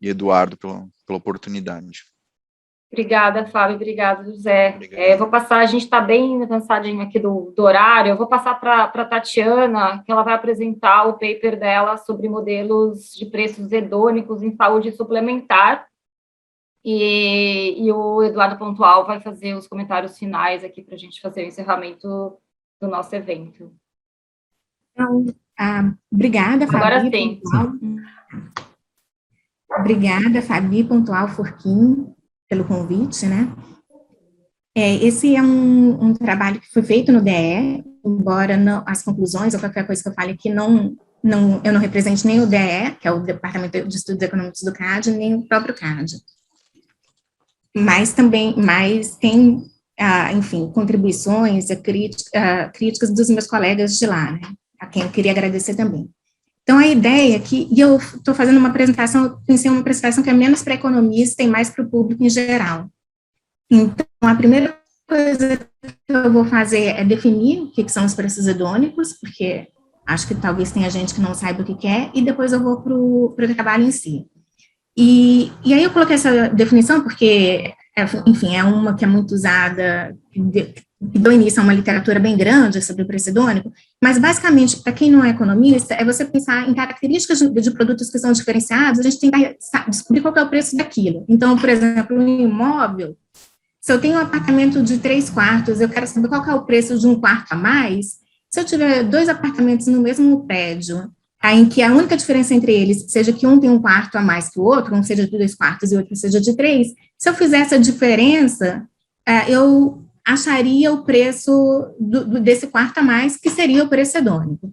Eduardo pela oportunidade. Obrigada, Fábio. Obrigada, José. Vou passar, a gente está bem avançadinho aqui do horário, eu vou passar para a Tatiana, que ela vai apresentar o paper dela sobre modelos de preços hedônicos em saúde suplementar, e o Eduardo Pontual vai fazer os comentários finais aqui para a gente fazer o encerramento do nosso evento. Então, obrigada, Fabi. Agora sim. Obrigada, Fabi Pontual Furquim, pelo convite, né? Esse é um trabalho que foi feito no DE, embora as conclusões ou qualquer coisa que eu fale aqui eu não represente nem o DE, que é o Departamento de Estudos Econômicos do CAD, nem o próprio CAD. Mas tem, enfim, contribuições, críticas dos meus colegas de lá, né? A quem eu queria agradecer também. Então, a ideia aqui, e eu estou fazendo uma apresentação, eu pensei em uma apresentação que é menos para economistas e mais para o público em geral. Então, a primeira coisa que eu vou fazer é definir o que são os preços hedônicos, porque acho que talvez tenha gente que não saiba o que é, e depois eu vou para o trabalho em si. E aí eu coloquei essa definição porque, enfim, é uma que é muito usada, que deu início a uma literatura bem grande sobre o preço hedônico, mas basicamente, para quem não é economista, é você pensar em características de produtos que são diferenciados, a gente tentar descobrir qual é o preço daquilo. Então, por exemplo, um imóvel, se eu tenho um apartamento de 3 quartos, eu quero saber qual é o preço de um quarto a mais. Se eu tiver 2 apartamentos no mesmo prédio, em que a única diferença entre eles seja que um tem um quarto a mais que o outro, um seja de 2 quartos e o outro seja de 3, se eu fizer essa diferença, eu acharia o preço desse quarto a mais, que seria o preço hedônico.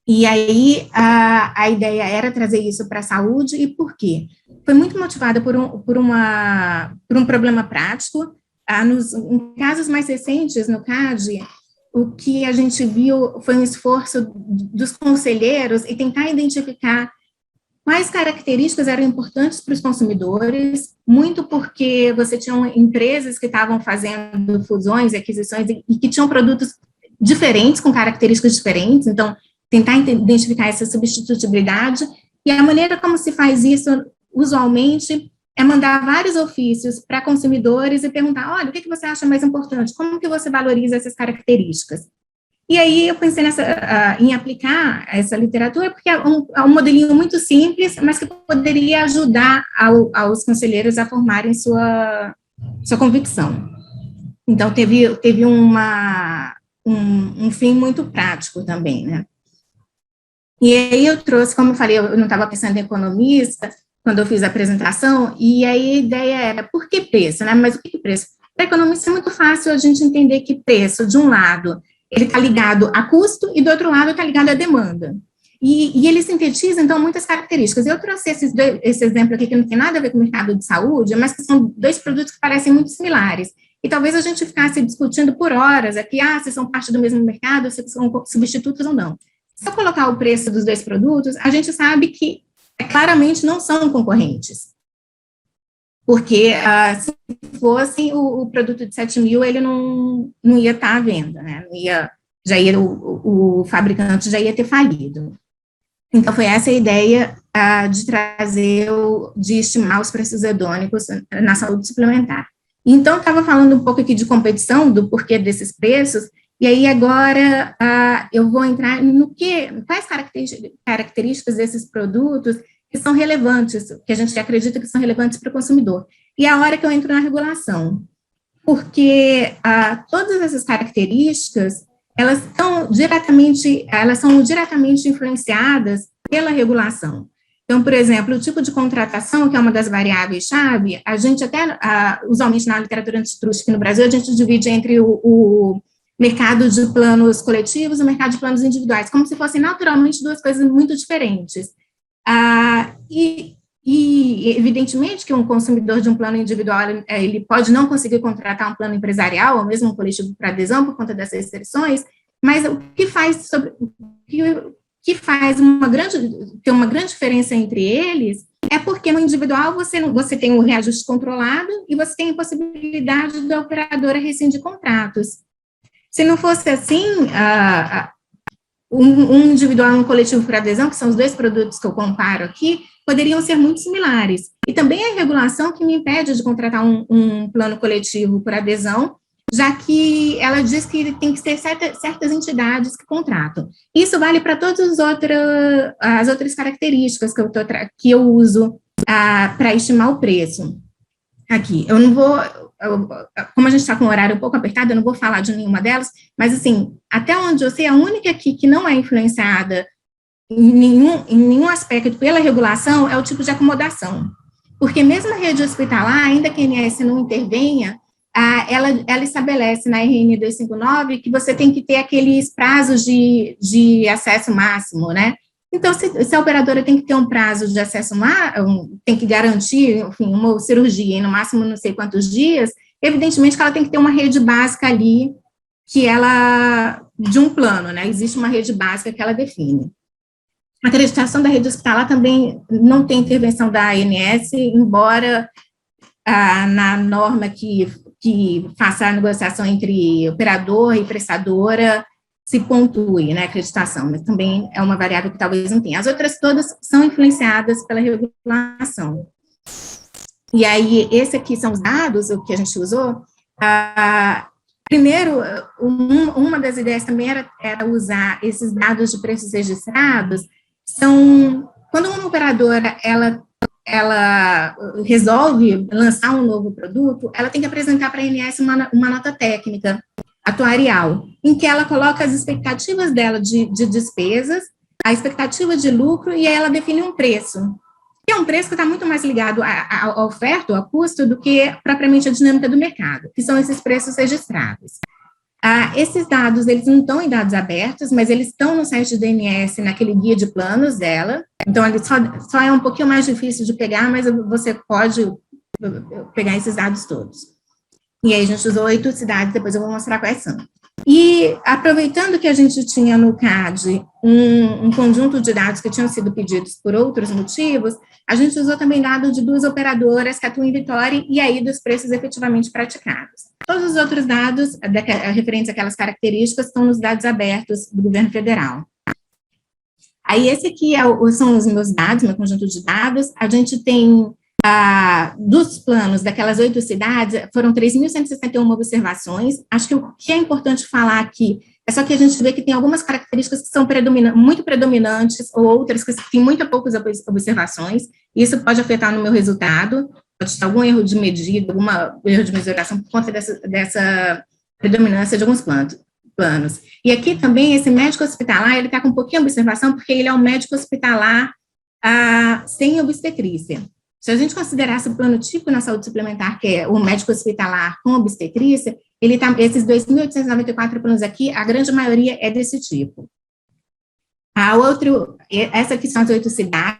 E aí, a ideia era trazer isso para a saúde, e por quê? Foi muito motivada por um problema prático. Em casos mais recentes, no CAD, o que a gente viu foi um esforço dos conselheiros em tentar identificar quais características eram importantes para os consumidores, muito porque você tinha empresas que estavam fazendo fusões e aquisições e que tinham produtos diferentes, com características diferentes, então, tentar identificar essa substitutibilidade, e a maneira como se faz isso, usualmente, é mandar vários ofícios para consumidores e perguntar, olha, o que você acha mais importante? Como que você valoriza essas características? E aí eu pensei em aplicar essa literatura, porque é um modelinho muito simples, mas que poderia ajudar aos conselheiros a formarem sua convicção. Então, teve um fim muito prático também, né? E aí eu trouxe, como eu falei, eu não estava pensando em economista quando eu fiz a apresentação, e aí a ideia era, por que preço, né? Mas o que preço? Para economista é muito fácil a gente entender que preço, de um lado, ele está ligado a custo, e do outro lado está ligado à demanda. E ele sintetiza, então, muitas características. Eu trouxe esse exemplo aqui, que não tem nada a ver com o mercado de saúde, mas que são 2 produtos que parecem muito similares, e talvez a gente ficasse discutindo por horas aqui, se são parte do mesmo mercado, se são substitutos ou não. Se eu colocar o preço dos dois produtos, a gente sabe que claramente não são concorrentes. Porque se fosse o produto de 7 mil, ele não ia estar à venda, né? O fabricante já ia ter falido. Então, foi essa a ideia de estimar os preços hedônicos na saúde suplementar. Então, estava falando um pouco aqui de competição, do porquê desses preços, e aí agora eu vou entrar quais características desses produtos que são relevantes, que a gente acredita que são relevantes para o consumidor. E é a hora que eu entro na regulação, porque todas essas características, elas são diretamente influenciadas pela regulação. Então, por exemplo, o tipo de contratação, que é uma das variáveis-chave, a gente até, usualmente na literatura antitrust aqui no Brasil, a gente divide entre o mercado de planos coletivos e o mercado de planos individuais, como se fossem naturalmente duas coisas muito diferentes. E evidentemente que um consumidor de um plano individual, ele pode não conseguir contratar um plano empresarial, ou mesmo um coletivo para adesão, por conta dessas restrições, mas o que faz ter uma grande diferença entre eles é porque no individual você tem um reajuste controlado e você tem a possibilidade da operadora rescindir contratos. Se não fosse assim, um individual e um coletivo por adesão, que são os dois produtos que eu comparo aqui, poderiam ser muito similares. E também a regulação que me impede de contratar um plano coletivo por adesão, já que ela diz que tem que ter certas entidades que contratam. Isso vale para todas as outras características que eu uso para estimar o preço. Aqui, eu não vou, como a gente está com o horário um pouco apertado, eu não vou falar de nenhuma delas, mas, assim, até onde eu sei, a única aqui que não é influenciada em nenhum aspecto pela regulação é o tipo de acomodação. Porque mesmo a rede hospitalar, ainda que a ANS não intervenha, ela estabelece na RN 259 que você tem que ter aqueles prazos de acesso máximo, né? Então, se a operadora tem que ter um prazo de acesso, tem que garantir, enfim, uma cirurgia, no máximo não sei quantos dias, evidentemente que ela tem que ter uma rede básica ali, de um plano, né? Existe uma rede básica que ela define. A acreditação da rede hospitalar também não tem intervenção da ANS, embora na norma que faça a negociação entre operador e prestadora se pontue, né, acreditação, mas também é uma variável que talvez não tenha. As outras todas são influenciadas pela regulação. E aí, esse aqui são os dados, o que a gente usou. Primeiro, uma das ideias também era usar esses dados de preços registrados, quando uma operadora, ela resolve lançar um novo produto, ela tem que apresentar para a ANS uma nota técnica atuarial, em que ela coloca as expectativas dela de despesas, a expectativa de lucro, e aí ela define um preço, que é um preço que está muito mais ligado à oferta, ao custo, do que propriamente a dinâmica do mercado, que são esses preços registrados. Esses dados, eles não estão em dados abertos, mas eles estão no site da ANS, naquele guia de planos dela, então ele só é um pouquinho mais difícil de pegar, mas você pode pegar esses dados todos. E aí a gente usou 8 cidades, depois eu vou mostrar quais são. E aproveitando que a gente tinha no CAD um conjunto de dados que tinham sido pedidos por outros motivos, a gente usou também dados de 2 operadoras que atuam em Vitória e aí dos preços efetivamente praticados. Todos os outros dados referentes àquelas características estão nos dados abertos do governo federal. Aí esse aqui são os meus dados, meu conjunto de dados. A gente tem, dos planos daquelas 8 cidades, foram 3.161 observações. Acho que o que é importante falar aqui é só que a gente vê que tem algumas características que são muito predominantes, ou outras que têm muito poucas observações. Isso pode afetar no meu resultado, pode ter algum erro de medida, algum erro de mesuração por conta dessa predominância de alguns planos. E aqui também, esse médico hospitalar, ele está com um pouquinho de observação, porque ele é um médico hospitalar sem obstetrícia. Se a gente considerasse o plano típico na saúde suplementar, que é o médico hospitalar com obstetrícia, esses 2.894 planos aqui, a grande maioria é desse tipo. Essa aqui são as 8 cidades,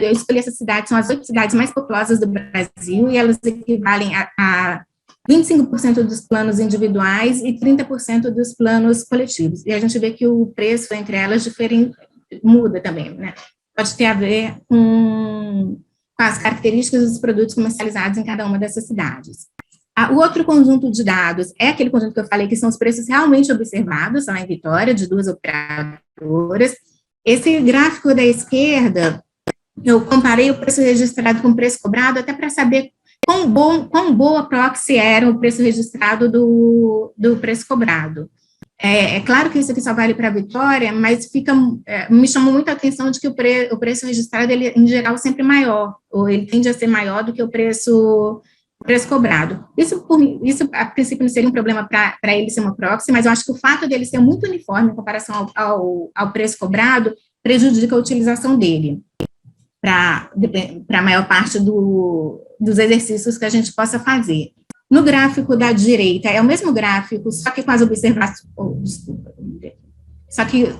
eu escolhi essas cidades, são as 8 cidades mais populosas do Brasil, e elas equivalem a 25% dos planos individuais e 30% dos planos coletivos. E a gente vê que o preço entre elas muda também, né? Pode ter a ver com as características dos produtos comercializados em cada uma dessas cidades. O outro conjunto de dados é aquele conjunto que eu falei, que são os preços realmente observados, lá em Vitória, de 2 operadoras. Esse gráfico da esquerda, eu comparei o preço registrado com o preço cobrado, até para saber quão boa proxy era o preço registrado do preço cobrado. É claro que isso aqui só vale para a Vitória, mas me chamou muito a atenção de que o preço registrado, ele, em geral, é sempre maior, ou ele tende a ser maior do que o preço cobrado. Isso, a princípio, não seria um problema para ele ser uma proxy, mas eu acho que o fato dele ser muito uniforme em comparação ao preço cobrado prejudica a utilização dele para a maior parte dos exercícios que a gente possa fazer. No gráfico da direita, é o mesmo gráfico, só que com as observações,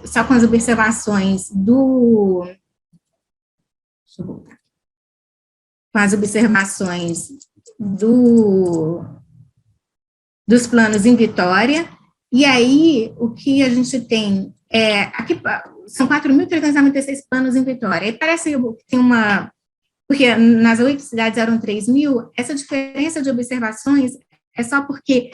só com as observações deixa eu voltar. Com as observações dos planos em Vitória, e aí o que a gente tem aqui são 4.396 planos em Vitória, e parece que tem porque nas 8 cidades eram 3.000, essa diferença de observações é só porque,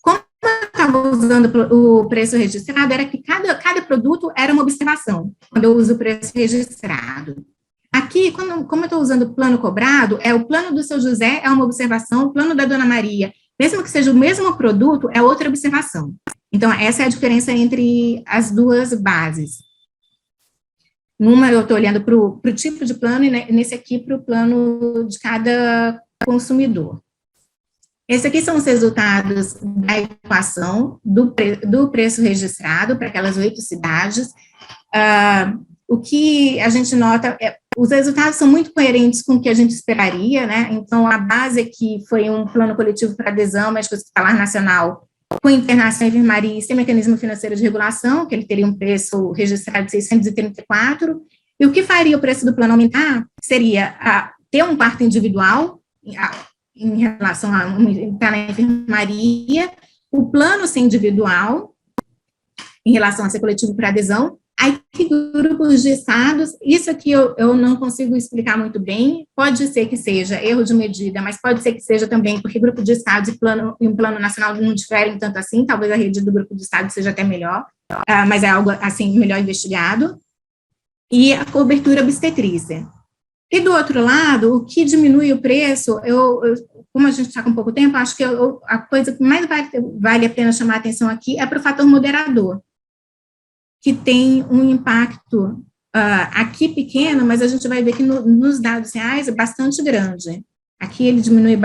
como eu estava usando o preço registrado, era que cada produto era uma observação, quando eu uso o preço registrado. Aqui, como eu estou usando o plano cobrado, o plano do seu José é uma observação, o plano da Dona Maria, mesmo que seja o mesmo produto, é outra observação. Então, essa é a diferença entre as duas bases. Numa, eu estou olhando para o tipo de plano, e nesse aqui, para o plano de cada consumidor. Esses aqui são os resultados da equação do preço registrado para aquelas 8 cidades. O que a gente nota os resultados são muito coerentes com o que a gente esperaria, né? Então, a base aqui foi um plano coletivo para adesão, médico hospitalar nacional, com internação, enfermaria e sem mecanismo financeiro de regulação, que ele teria um preço registrado de 634, e o que faria o preço do plano aumentar seria ter um quarto individual, em relação a estar na enfermaria, o plano ser individual, em relação a ser coletivo para adesão. Aí, que grupos de estados, isso aqui eu não consigo explicar muito bem, pode ser que seja erro de medida, mas pode ser que seja também porque grupo de estados e um plano nacional não diferem tanto assim, talvez a rede do grupo de estados seja até melhor, mas é algo, assim, melhor investigado, e a cobertura obstetrícia. E do outro lado, o que diminui o preço, como a gente está com pouco tempo, acho que a coisa que mais vale a pena chamar a atenção aqui é para o fator moderador, que tem um impacto aqui pequeno, mas a gente vai ver que nos dados reais é bastante grande. Aqui ele diminui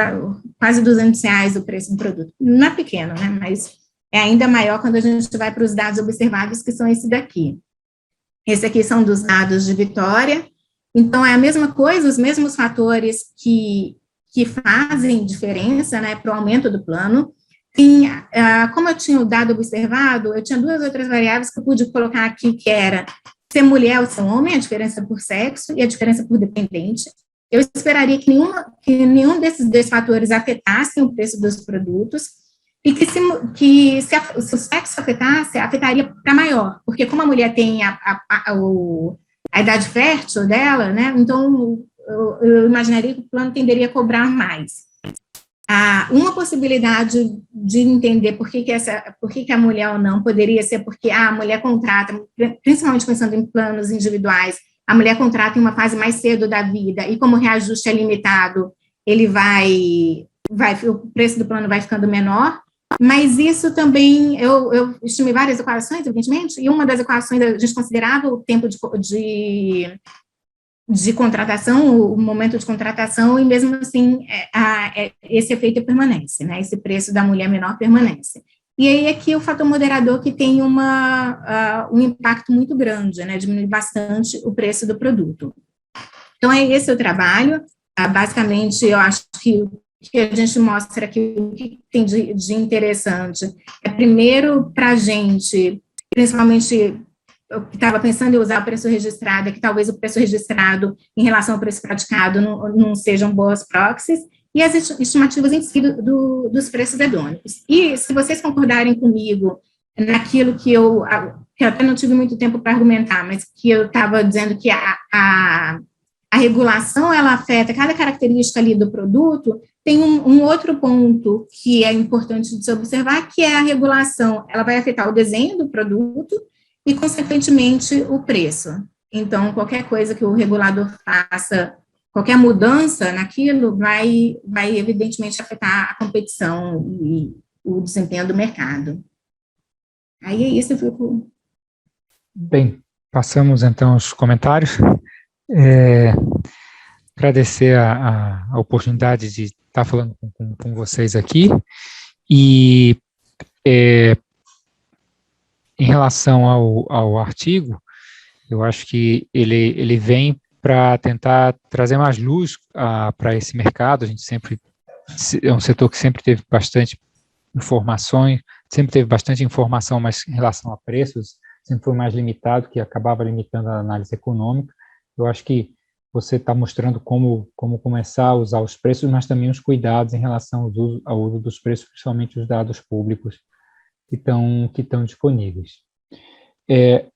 quase R$200 o preço do produto. Não é pequeno, né, mas é ainda maior quando a gente vai para os dados observados, que são esse daqui. Esse aqui são dos dados de Vitória. Então, é a mesma coisa, os mesmos fatores que fazem diferença, né, para o aumento do plano. Como eu tinha o dado observado, eu tinha 2 outras variáveis que eu pude colocar aqui, que era ser mulher ou ser homem, a diferença por sexo e a diferença por dependente. Eu esperaria que nenhum desses 2 fatores afetassem o preço dos produtos, e que se o sexo afetaria para maior, porque como a mulher tem a idade fértil dela, né, então eu imaginaria que o plano tenderia a cobrar mais. Uma possibilidade de entender por que a mulher ou não poderia ser porque a mulher contrata, principalmente pensando em planos individuais, a mulher contrata em uma fase mais cedo da vida, e como o reajuste é limitado, ele o preço do plano vai ficando menor, mas isso também, eu estimei várias equações, evidentemente, e uma das equações, a gente considerava o tempo de contratação, o momento de contratação, e mesmo assim, esse efeito permanece, né, esse preço da mulher menor permanece. E aí, aqui, o fator moderador que tem um impacto muito grande, né, diminui bastante o preço do produto. Então, esse é o trabalho. Basicamente, eu acho que o que a gente mostra aqui, o que tem de interessante, primeiro, para a gente, principalmente, eu estava pensando em usar o preço registrado, que talvez o preço registrado em relação ao preço praticado não sejam boas proxies, e as estimativas em si dos preços hedônicos. E, se vocês concordarem comigo naquilo que eu até não tive muito tempo para argumentar, mas que eu estava dizendo que a regulação, ela afeta cada característica ali do produto, tem um outro ponto que é importante de se observar, que é a regulação, ela vai afetar o desenho do produto e, consequentemente, o preço. Então, qualquer coisa que o regulador faça, qualquer mudança naquilo, vai evidentemente afetar a competição e o desempenho do mercado. Aí é isso, eu fico... Bem, passamos então aos comentários. Agradecer a oportunidade de estar falando com vocês aqui. E em relação ao artigo, eu acho que ele vem para tentar trazer mais luz para esse mercado. A gente sempre é um setor que sempre teve bastante informações, sempre teve bastante informação, mas em relação a preços, sempre foi mais limitado, que acabava limitando a análise econômica. Eu acho que você está mostrando como começar a usar os preços, mas também os cuidados em relação ao uso dos preços, principalmente os dados públicos que estão disponíveis. Em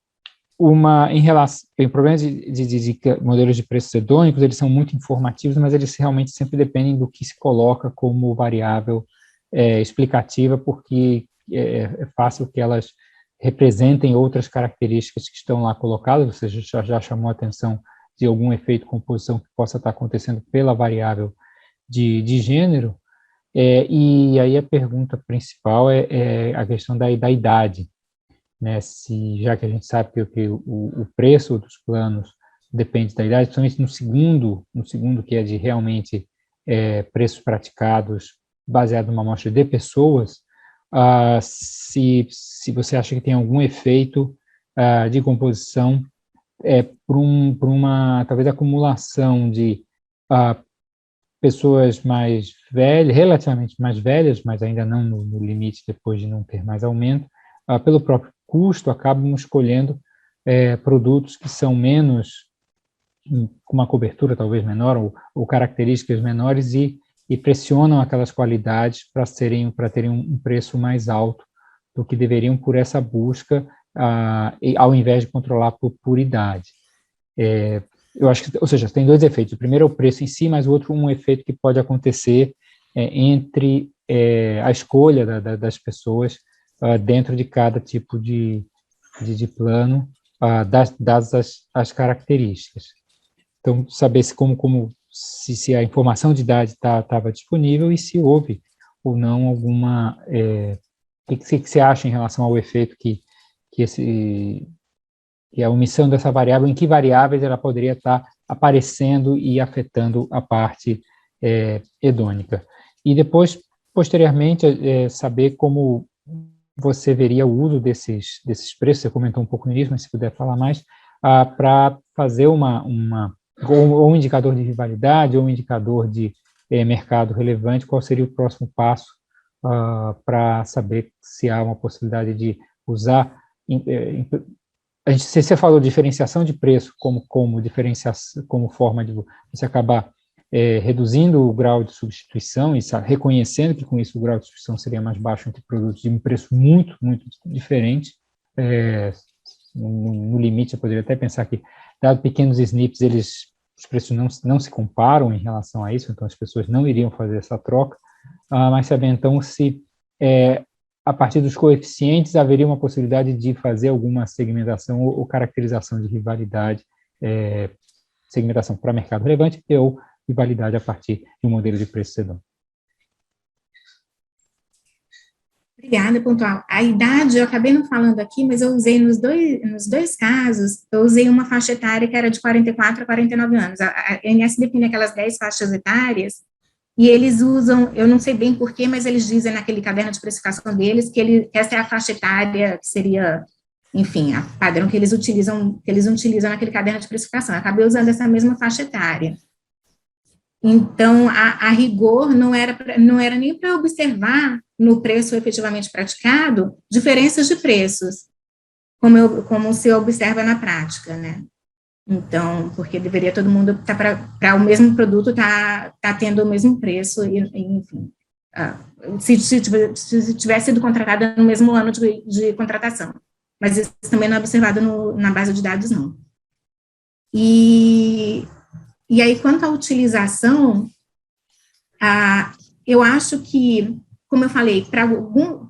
problemas de modelos de preços hedônicos, eles são muito informativos, mas eles realmente sempre dependem do que se coloca como variável explicativa, porque é fácil que elas representem outras características que estão lá colocadas. Você já chamou a atenção de algum efeito de composição que possa estar acontecendo pela variável de gênero, e aí a pergunta principal é a questão da idade, né? Já que a gente sabe que o preço dos planos depende da idade, principalmente no segundo que é de realmente preços praticados baseado numa amostra de pessoas, se você acha que tem algum efeito de composição por uma, talvez, acumulação de pessoas mais velhas, relativamente mais velhas, mas ainda não no limite depois de não ter mais aumento, pelo próprio custo, acabam escolhendo produtos que são menos, com uma cobertura talvez menor, ou características menores, e pressionam aquelas qualidades para terem um preço mais alto do que deveriam por essa busca, ao invés de controlar por idade. Eu acho que, ou seja, tem dois efeitos. O primeiro é o preço em si, mas o outro um efeito que pode acontecer entre a escolha das pessoas dentro de cada tipo de plano, dadas as características. Então, saber se a informação de idade estava disponível e se houve ou não alguma... O que você acha em relação ao efeito que a omissão dessa variável, em que variáveis ela poderia estar aparecendo e afetando a parte hedônica? E depois, posteriormente, saber como você veria o uso desses preços. Você comentou um pouco no início, mas se puder falar mais, para fazer ou um indicador de rivalidade, ou um indicador de mercado relevante, qual seria o próximo passo para saber se há uma possibilidade de usar... Você falou de diferenciação de preço como forma de você acabar reduzindo o grau de substituição e reconhecendo que com isso o grau de substituição seria mais baixo entre produtos de um preço muito, muito diferente. No limite, eu poderia até pensar que, dado pequenos SNPs, os preços não se comparam em relação a isso, então as pessoas não iriam fazer essa troca, mas saber então se a partir dos coeficientes haveria uma possibilidade de fazer alguma segmentação ou caracterização de rivalidade, segmentação para mercado relevante ou rivalidade a partir de um modelo de preço sedão. Obrigada, Pontual. A idade, eu acabei não falando aqui, mas eu usei nos dois casos, eu usei uma faixa etária que era de 44 a 49 anos. A ANS define aquelas 10 faixas etárias, e eles usam, eu não sei bem porquê, mas eles dizem naquele caderno de precificação deles que essa é a faixa etária que seria, enfim, a padrão que eles utilizam naquele caderno de precificação. Eu acabei usando essa mesma faixa etária. Então, a rigor, não era nem para observar no preço efetivamente praticado diferenças de preços, como se observa na prática, né? Então, porque deveria todo mundo estar para o mesmo produto tá tendo o mesmo preço, e enfim, se tivesse sido contratada no mesmo ano de contratação. Mas isso também não é observado na base de dados, não. E aí, quanto à utilização, eu acho que, como eu falei,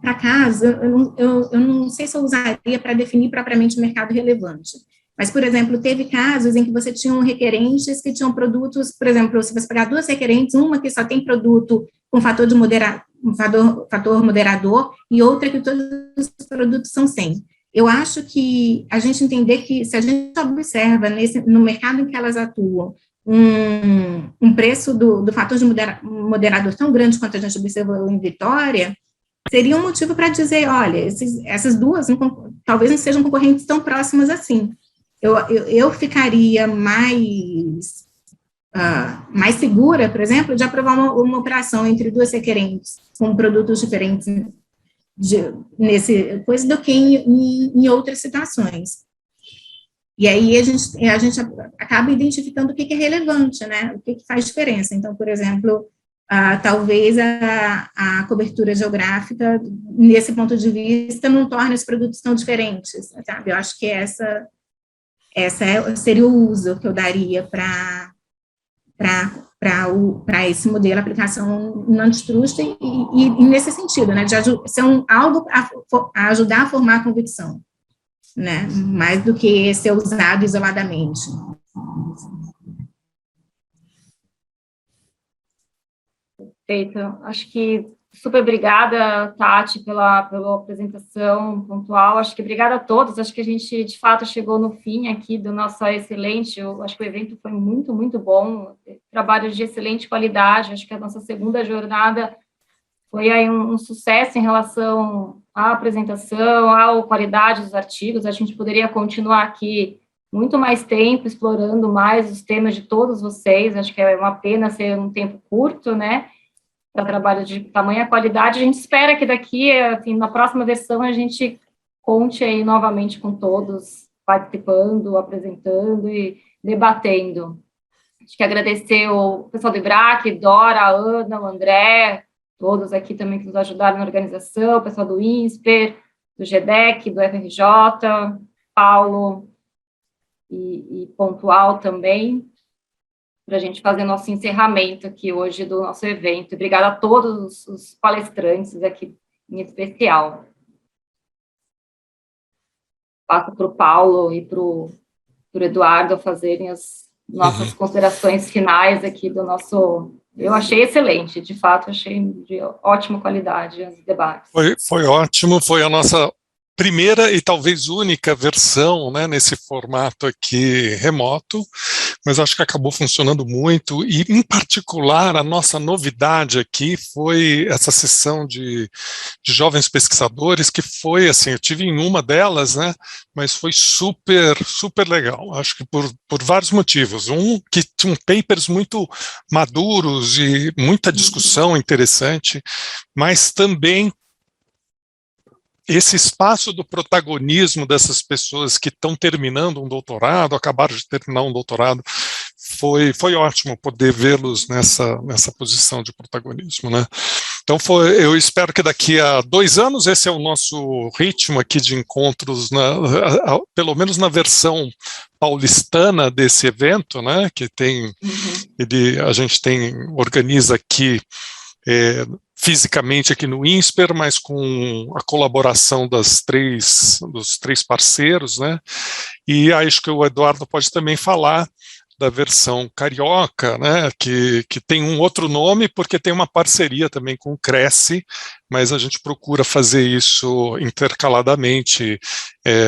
para caso, eu não sei se eu usaria para definir propriamente o mercado relevante. Mas, por exemplo, teve casos em que você tinha requerentes que tinham produtos, por exemplo, se você pegar 2 requerentes, uma que só tem produto com fator moderador e outra que todos os produtos são sem. Eu acho que a gente entender que, se a gente observa no mercado em que elas atuam, um preço do fator de moderador tão grande quanto a gente observou em Vitória, seria um motivo para dizer, olha, essas duas talvez não sejam concorrentes tão próximas assim. Eu ficaria mais segura, por exemplo, de aprovar uma operação entre 2 requerentes com produtos diferentes nesse coisa do que em outras situações. E aí a gente acaba identificando o que é relevante, né? O que faz diferença. Então, por exemplo, talvez a cobertura geográfica, nesse ponto de vista, não torne os produtos tão diferentes, sabe? Eu acho que essa seria o uso que eu daria para esse modelo, aplicação no antitrust, e nesse sentido, né, de ser algo a ajudar a formar a convicção, né, mais do que ser usado isoladamente. Perfeito. Acho que super obrigada, Tati, pela apresentação pontual. Acho que obrigada a todos. Acho que a gente, de fato, chegou no fim aqui do nosso excelente. Eu acho que o evento foi muito, muito bom. Trabalho de excelente qualidade. Acho que a nossa segunda jornada foi aí um sucesso em relação à apresentação, à qualidade dos artigos. A gente poderia continuar aqui muito mais tempo, explorando mais os temas de todos vocês. Acho que é uma pena ser um tempo curto, né? Para trabalho de tamanha qualidade. A gente espera que daqui, assim, na próxima versão, a gente conte aí novamente com todos participando, apresentando e debatendo. Acho que agradecer o pessoal do IBRAC, Dora, a Ana, o André, todos aqui também que nos ajudaram na organização, o pessoal do INSPER, do GEDEC, do FRJ, Paulo e Pontual também, para a gente fazer nosso encerramento aqui hoje do nosso evento. Obrigada a todos os palestrantes aqui, em especial. Passo para o Paulo e para o Eduardo fazerem as nossas considerações finais aqui do nosso... Eu achei excelente, de fato, achei de ótima qualidade os debates. Foi ótimo, foi a nossa primeira e talvez única versão, né, nesse formato aqui remoto, mas acho que acabou funcionando muito, e em particular a nossa novidade aqui foi essa sessão de jovens pesquisadores, que foi assim, eu tive em uma delas, né, mas foi super, super legal, acho que por vários motivos. Que tinham papers muito maduros e muita discussão interessante, mas também esse espaço do protagonismo dessas pessoas que estão terminando um doutorado, acabaram de terminar um doutorado, foi ótimo poder vê-los nessa posição de protagonismo, né? Então eu espero que daqui a 2 anos, esse é o nosso ritmo aqui de encontros, pelo menos na versão paulistana desse evento, né, que tem, a gente organiza aqui, fisicamente aqui no INSPER, mas com a colaboração dos 3 parceiros, né, e acho que o Eduardo pode também falar da versão carioca, né, que tem um outro nome, porque tem uma parceria também com o Cresce, mas a gente procura fazer isso intercaladamente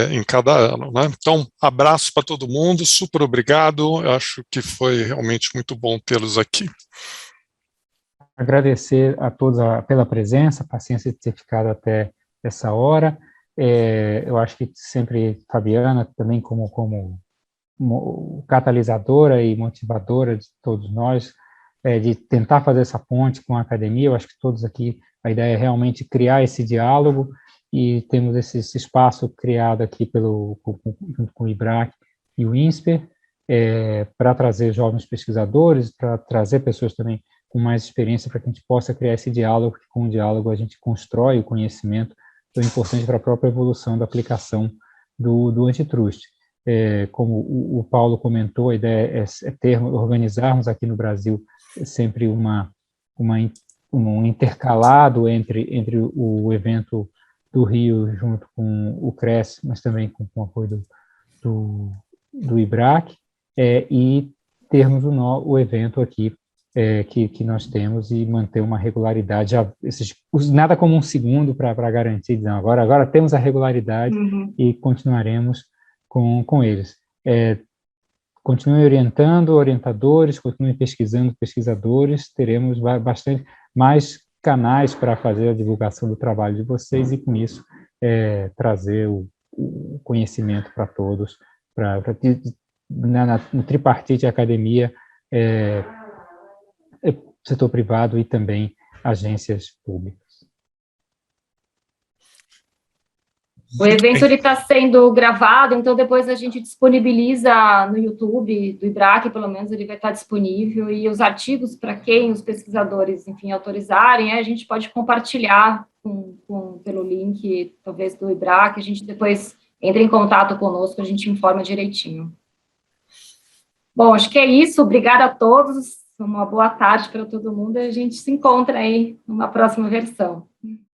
em cada ano, né. Então, abraço para todo mundo, super obrigado, eu acho que foi realmente muito bom tê-los aqui. Agradecer a todos pela presença, a paciência de ter ficado até essa hora. Eu acho que sempre Fabiana também como catalisadora e motivadora de todos nós, de tentar fazer essa ponte com a academia. Eu acho que todos aqui, a ideia é realmente criar esse diálogo, e temos esse espaço criado aqui junto com o IBRAC e o INSPER, para trazer jovens pesquisadores, para trazer pessoas também com mais experiência, para que a gente possa criar esse diálogo, porque com o diálogo a gente constrói o conhecimento, tão importante para a própria evolução da aplicação do antitrust. Como o Paulo comentou, a ideia organizarmos aqui no Brasil sempre um intercalado entre o evento do Rio junto com o CRES, mas também com o apoio do IBRAC, e termos o evento aqui que nós temos e manter uma regularidade, nada como um segundo para garantir, não, agora temos a regularidade e continuaremos com eles. Continuem orientando orientadores, continuem pesquisando pesquisadores, teremos bastante mais canais para fazer a divulgação do trabalho de vocês e, com isso, trazer o conhecimento para todos, no tripartite academia, setor privado e também agências públicas. O evento está sendo gravado, então depois a gente disponibiliza no YouTube do IBRAC, pelo menos ele vai estar disponível, e os artigos, para quem os pesquisadores, enfim, autorizarem, a gente pode compartilhar pelo link, talvez, do IBRAC, a gente depois entra em contato conosco, a gente informa direitinho. Bom, acho que é isso, obrigada a todos, uma boa tarde para todo mundo, e a gente se encontra aí numa próxima versão.